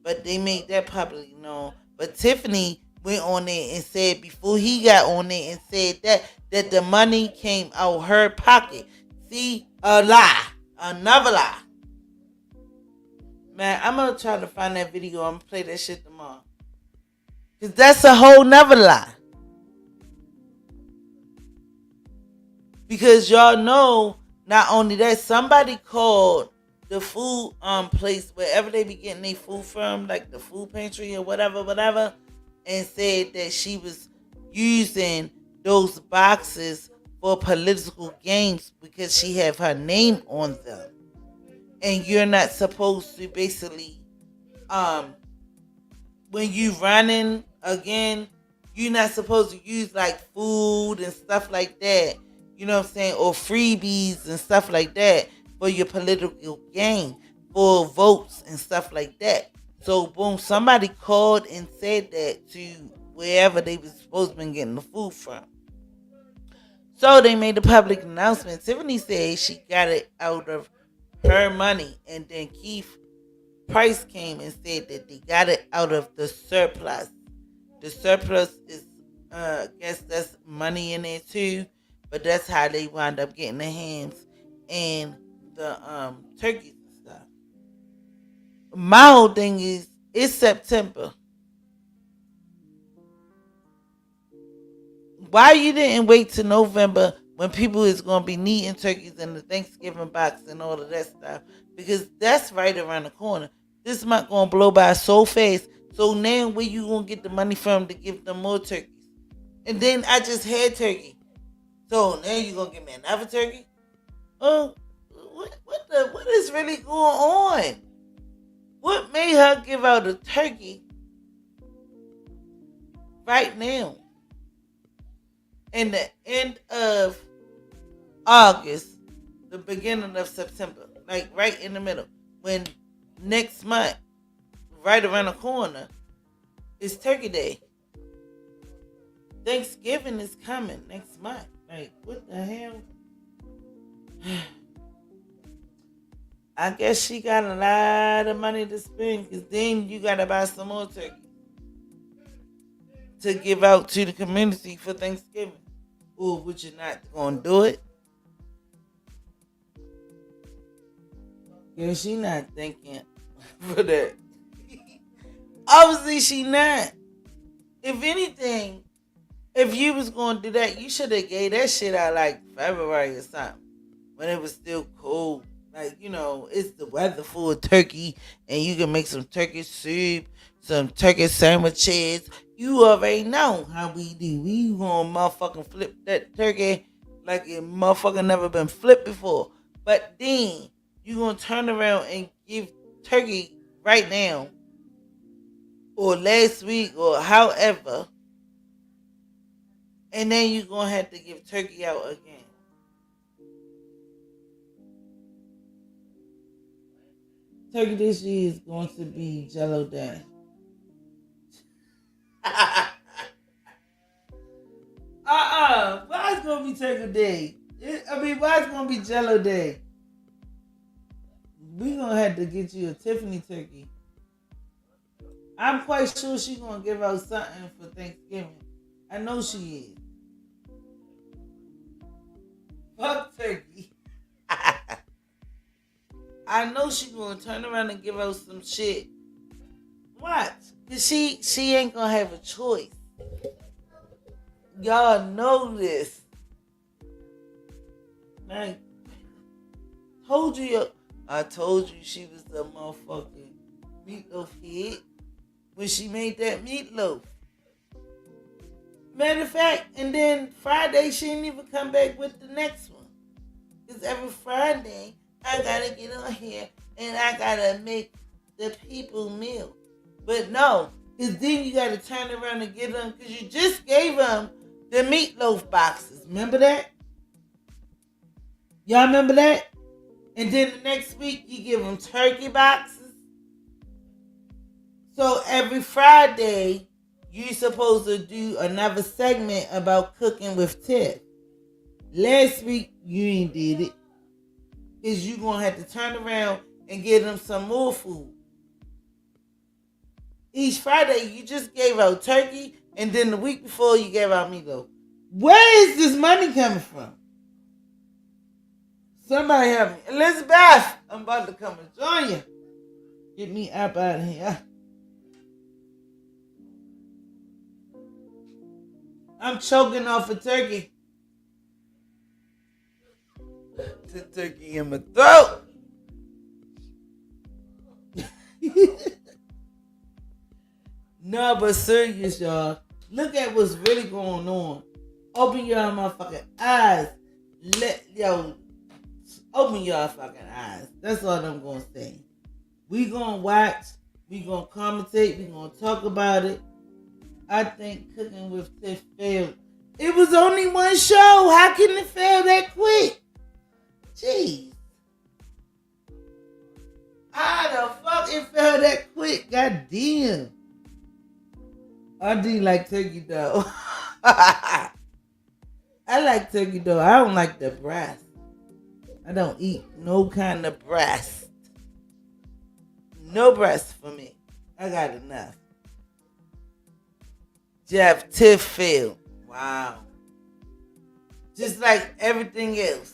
But they made that publicly known. But Tiffany went on there and said before he got on there and said that the money came out her pocket. See, a lie. Another lie. Man, I'm going to try to find that video. I'm going to play that shit tomorrow. Because that's a whole nother lie. Because y'all know, not only that, somebody called the food place, wherever they be getting their food from, like the food pantry or whatever, and said that she was using those boxes for political games because she have her name on them. And you're not supposed to basically, when you running again, you're not supposed to use like food and stuff like that. You know what I'm saying? Or freebies and stuff like that for your political gain, for votes and stuff like that. So boom, somebody called and said that to wherever they was supposed to be getting the food from. So they made a public announcement. Tiffany said she got it out of her money, and then Keith Price came and said that they got it out of the surplus. The surplus is, I guess that's money in there too, but that's how they wound up getting the hams and the turkeys and stuff. My whole thing is, it's September. Why you didn't wait till November when people is going to be needing turkeys in the Thanksgiving box and all of that stuff? Because that's right around the corner. This month going to blow by so fast. So now where you going to get the money from to give them more turkeys? And then I just had turkey. So now you going to give me another turkey? Oh, what is really going on? What made her give out a turkey right now? In the end of August, the beginning of September, like right in the middle, when next month, right around the corner, is Turkey Day. Thanksgiving is coming next month. Like, what the hell? I guess she got a lot of money to spend, because then you got to buy some more turkey to give out to the community for Thanksgiving. Or would you not going to do it? Yeah, she not thinking for that. Obviously, she not. If anything, if you was going to do that, you should have gave that shit out like February or something. When it was still cold. Like, you know, it's the weather for turkey, and you can make some turkey soup, some turkey sandwiches. You already know how we do. We gonna motherfucking flip that turkey like it motherfucking never been flipped before. But then you gonna turn around and give turkey right now, or last week, or however, and then you gonna have to give turkey out again. Turkey this year is going to be Jello Day. Why is gonna be Turkey Day? Why is gonna be Jello Day? We gonna have to get you a Tiffany turkey. I'm quite sure she gonna give out something for Thanksgiving. I know she is. Fuck turkey. I know she gonna turn around and give out some shit. What? Cause she ain't gonna have a choice. Y'all know this. I told you she was the motherfucking meatloaf head when she made that meatloaf. Matter of fact, and then Friday she didn't even come back with the next one. Because every Friday I gotta get on here and I gotta make the people meal. But no, because then you gotta turn around and get them, because you just gave them the meatloaf boxes. Remember that? Y'all remember that? And then the next week, you give them turkey boxes. So every Friday, you're supposed to do another segment about cooking with Tiff. Last week, you ain't did it. Because you're going to have to turn around and give them some more food. Each Friday, you just gave out turkey, and then the week before, you gave out meatloaf. Where is this money coming from? Somebody help me. Elizabeth, I'm about to come and join you. Get me up out of here. I'm choking off a turkey. The turkey in my throat. No, but serious, y'all. Look at what's really going on. Open your motherfucking eyes. Open your fucking eyes. That's all I'm going to say. We going to watch. We going to commentate. We going to talk about it. I think Cooking with Tiff failed. It was only one show. How can it fail that quick? Jeez. How the fuck it fell that quick? God damn. I do like turkey though. I like turkey though. I don't like the breast. I don't eat no kind of breast. No breast for me. I got enough. Jeff Tiff failed. Wow. Just like everything else.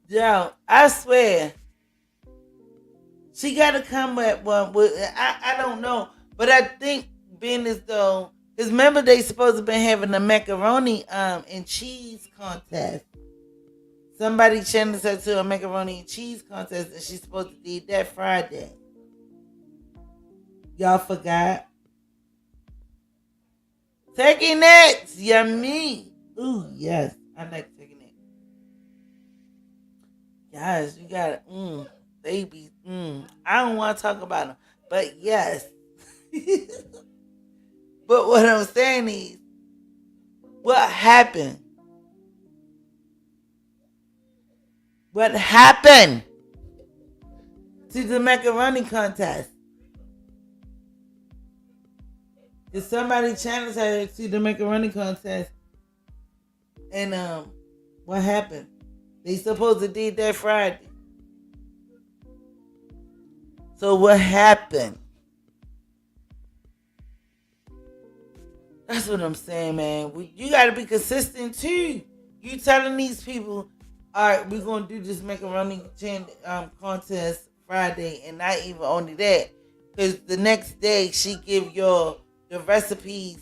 Yo, I swear. She got to come at one with, I don't know. But I think being as though, because remember they supposed to be having a macaroni and cheese contest. Somebody challenged her to a macaroni and cheese contest and she's supposed to do that Friday. Y'all forgot? Turkey necks, yummy. Ooh, yes, I like turkey necks. Guys, you got baby. I don't want to talk about them, but yes. But what I'm saying is, what happened? What happened to the macaroni contest? Did somebody challenge her to the macaroni contest? And what happened? They supposed to do that Friday. So what happened? That's what I'm saying, man. You got to be consistent too. You telling these people, all right, we're going to do this macaroni contest Friday, and not even only that, because the next day she give y'all the recipes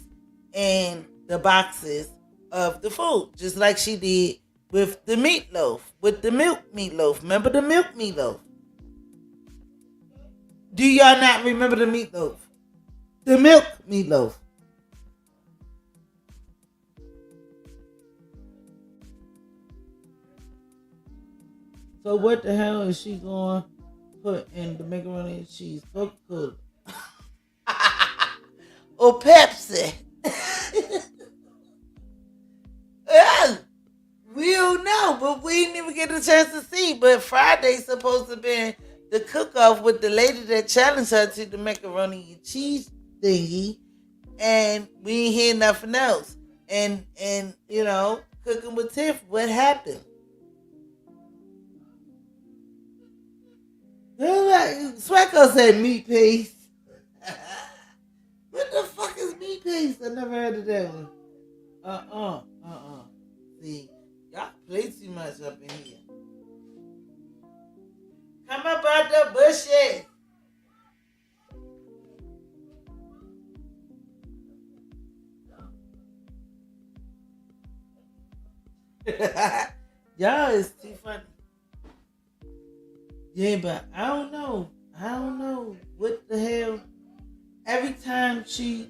and the boxes of the food, just like she did with the meatloaf, with the milk meatloaf. Remember the milk meatloaf? Do y'all not remember the meatloaf? The milk meatloaf. So what the hell is she going to put in the macaroni and cheese? Coca-Cola. Or Pepsi. We don't know, but we didn't even get a chance to see. But Friday's supposed to be the cook-off with the lady that challenged her to the macaroni and cheese thingy, and we ain't hear nothing else. And cooking with Tiff, what happened? Swacko said meat paste. What the fuck is meat paste? I never heard of that one. See, y'all play too much up in here. Come up out the bushes. Y'all is too funny. Yeah, but I don't know what the hell. Every time she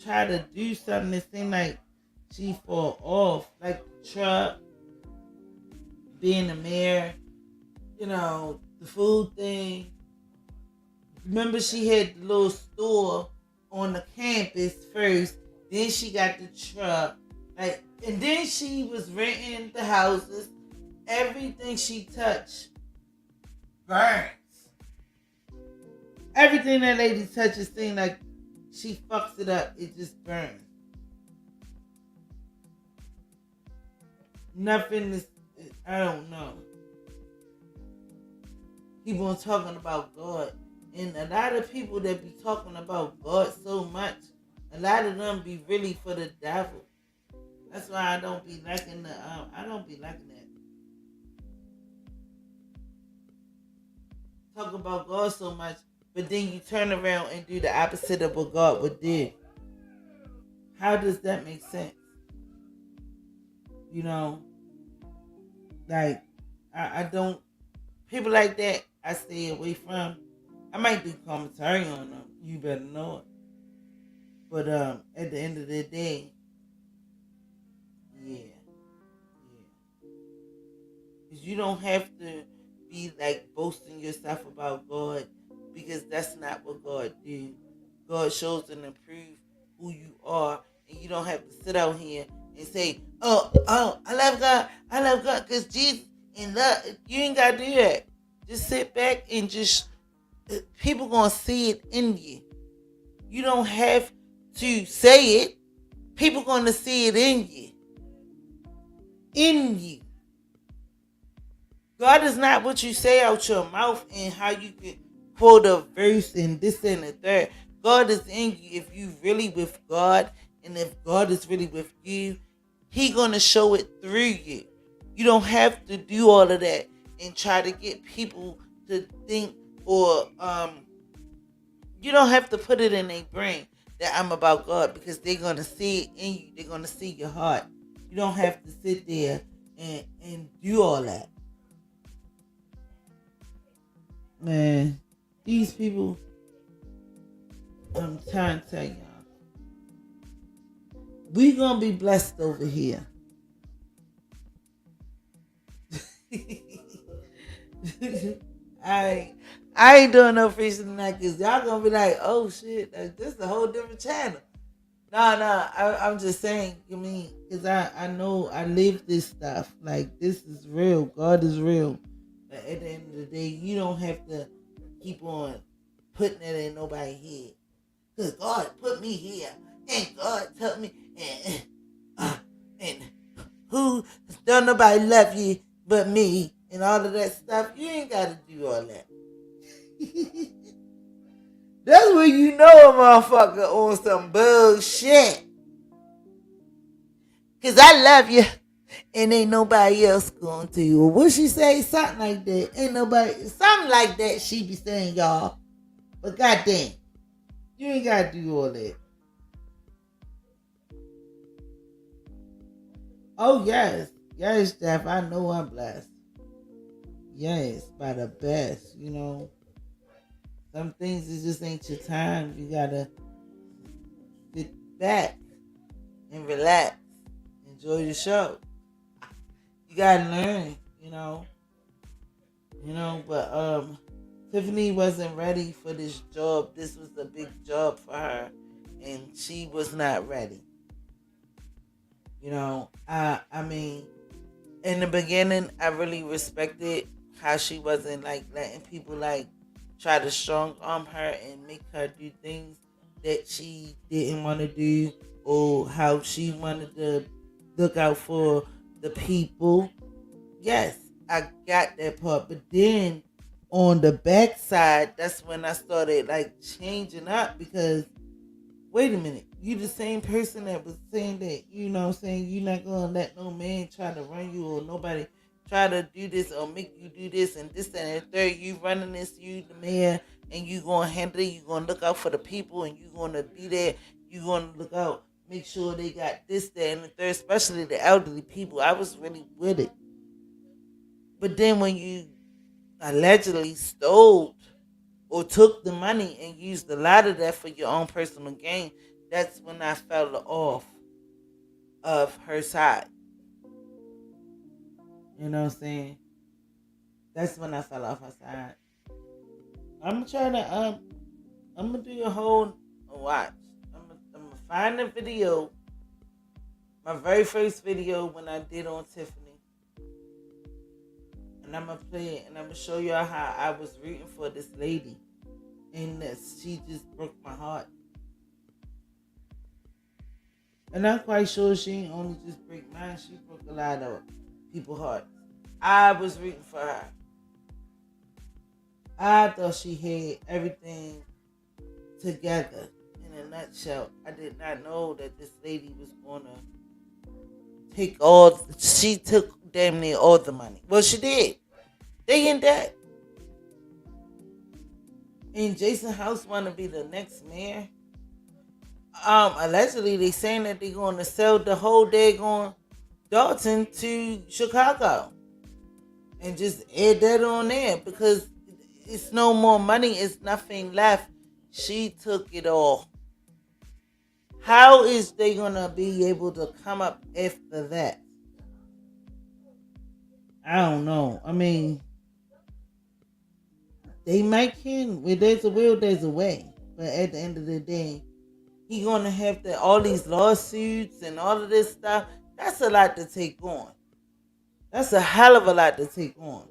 try to do something, it seems like she fall off. Like the truck, being the mayor, the food thing. Remember she had the little store on the campus first, then she got the truck, and then she was renting the houses. Everything she touched burns. Everything that lady touches seems like she fucks it up. It just burns. Nothing is, I don't know. Keep on talking about God. And a lot of people that be talking about God so much, a lot of them be really for the devil. That's why I don't be liking that. Talk about God so much, but then you turn around and do the opposite of what God would do. How does that make sense? I don't, people like that, I stay away from. I might do commentary on them. You better know it. But at the end of the day, yeah. Because you don't have to be boasting yourself about God, because that's not what God do. God shows and improve who you are, and you don't have to sit out here and say, oh, I love God, because Jesus and love. You ain't got to do that. Just sit back and people gonna see it in you. You don't have to say it. People gonna see it in you. In you. God is not what you say out your mouth and how you can quote a verse and this and the third. God is in you if you really with God, and if God is really with you, He gonna show it through you. You don't have to do all of that and try to get people to think, or you don't have to put it in their brain that I'm about God, because they're gonna see it in you. They're gonna see your heart. You don't have to sit there and do all that. Man, these people, I'm trying to tell y'all, we gonna be blessed over here. I ain't doing no preaching tonight, because y'all gonna be like, oh shit, this is a whole different channel. I'm just saying, because I know I live this stuff. This is real. God is real. But at the end of the day, you don't have to keep on putting it in nobody's head. Because God put me here, and God told me, and who don't nobody love you but me, and all of that stuff. You ain't got to do all that. That's when you know a motherfucker on some bullshit. Because I love you, and ain't nobody else going to. Or what she say? Something like that. Ain't nobody, something like that she be saying, y'all. But goddamn, you ain't got to do all that. Oh, yes. Yes, Jeff, I know I'm blessed. Yes, by the best, Some things, it just ain't your time. You gotta sit back and relax. Enjoy the show. You gotta learn, but Tiffany wasn't ready for this job. This was a big job for her, and she was not ready. in the beginning, I really respected how she wasn't like letting people like try to strong arm her and make her do things that she didn't want to do, or how she wanted to look out for the people. Yes, I got that part. But then on the backside, that's when I started like changing up, because wait a minute, you the same person that was saying that, you know what I'm saying, you're not gonna let no man try to run you, or nobody try to do this or make you do this and this and the third. You running this, you the mayor, and you gonna handle it, you gonna look out for the people, and you gonna be there, you gonna look out, make sure they got this, that, and the third, especially the elderly people. I was really with it. But then when you allegedly stole or took the money and used a lot of that for your own personal gain, that's when I fell off of her side. You know what I'm saying? That's when I fell off her side. I'm trying to I'm gonna do a whole watch. I'm gonna find a video, my very first video when I did on Tiffany, and I'm gonna play it, and I'm gonna show y'all how I was rooting for this lady, and that she just broke my heart. And I'm quite sure she ain't only just break mine, she broke a lot of people's hearts. I was rooting for her. I thought she had everything together. In a nutshell, I did not know that this lady was gonna take all. She took damn near all the money. Well, she did. They in debt. And Jason House want to be the next mayor. Allegedly they saying that they're going to sell the whole daggone Dalton to Chicago, and just add that on there, because it's no more money. It's nothing left. She took it all. How is they gonna be able to come up after that? I don't know. I mean, they might can. Where there's a will, there's a way. But at the end of the day, he gonna have to, all these lawsuits and all of this stuff. That's a lot to take on. That's a hell of a lot to take on.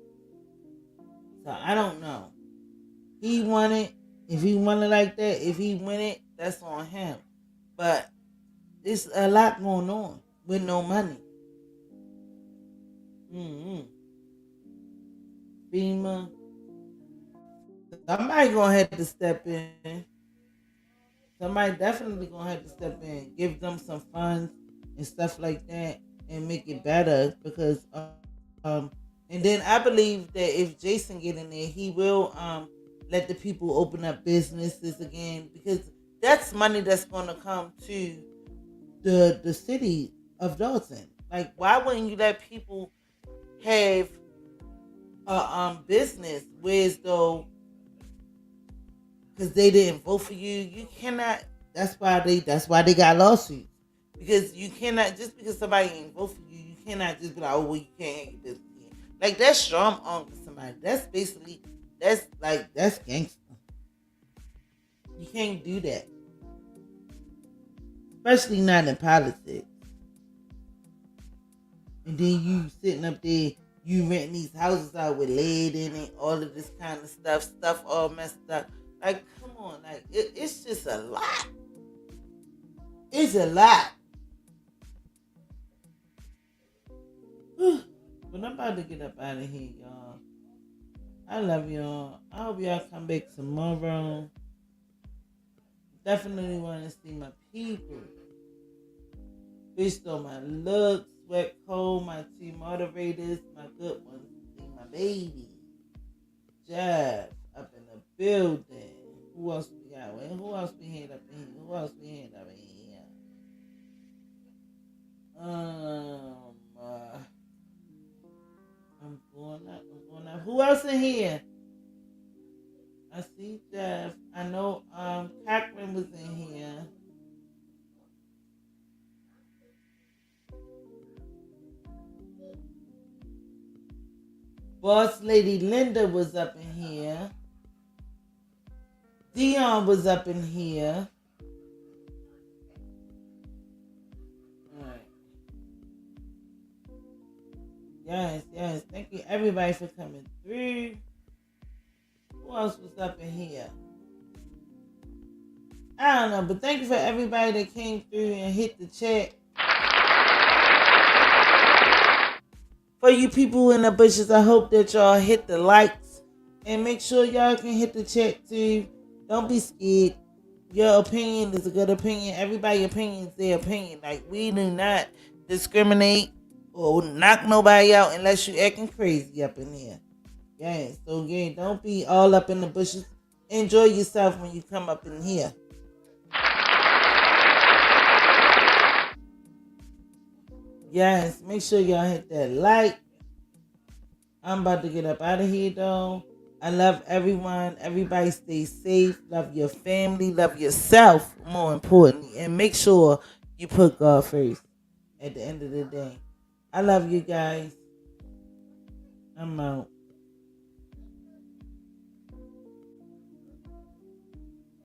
So I don't know. He won it. If he won it like that, if he win it, that's on him. But it's a lot going on with no money. FEMA. Somebody gonna have to step in. Somebody definitely gonna have to step in, give them some funds and stuff like that, and make it better. Because and then I believe that if Jason get in there, he will let the people open up businesses again, because that's money that's gonna come to the city of Dalton. Like, why wouldn't you let people have a business, whereas though, because they didn't vote for you, you cannot. That's why they got lawsuits, because you cannot, just because somebody ain't vote for you, you cannot just be like, oh well, you can't have your business here. Like, that's strong arm to somebody. That's basically, that's gangster. You can't do that, especially not in politics. And then you sitting up there, you renting these houses out with lead in it, all of this kind of stuff all messed up. Like, come on, like, it's just a lot. It's a lot. But I'm about to get up out of here, y'all. I love y'all. I hope y'all come back tomorrow. Definitely want to see my people. Based on my looks, Sweat Cold, my team moderators, my good ones, see my baby. Jeff up in the building. Who else we got? Who else we had up in here? I'm going up. Who else in here? I see Jeff. I know Cochran was in here. Boss Lady Linda was up in here. Dion was up in here. Alright. Yes, yes. Thank you everybody for coming through. Who else was up in here? I don't know, but thank you for everybody that came through and hit the chat. For you people in the bushes, I hope that y'all hit the likes and make sure y'all can hit the chat too. Don't be scared. Your opinion is a good opinion. Everybody's opinion is their opinion. Like, we do not discriminate or knock nobody out unless you acting crazy up in here. Yeah, so yeah, don't be all up in the bushes. Enjoy yourself when you come up in here. Yes, make sure y'all hit that like. I'm about to get up out of here though. I love everyone. Everybody stay safe. Love your family. Love yourself, more importantly. And make sure you put God first at the end of the day. I love you guys. I'm out.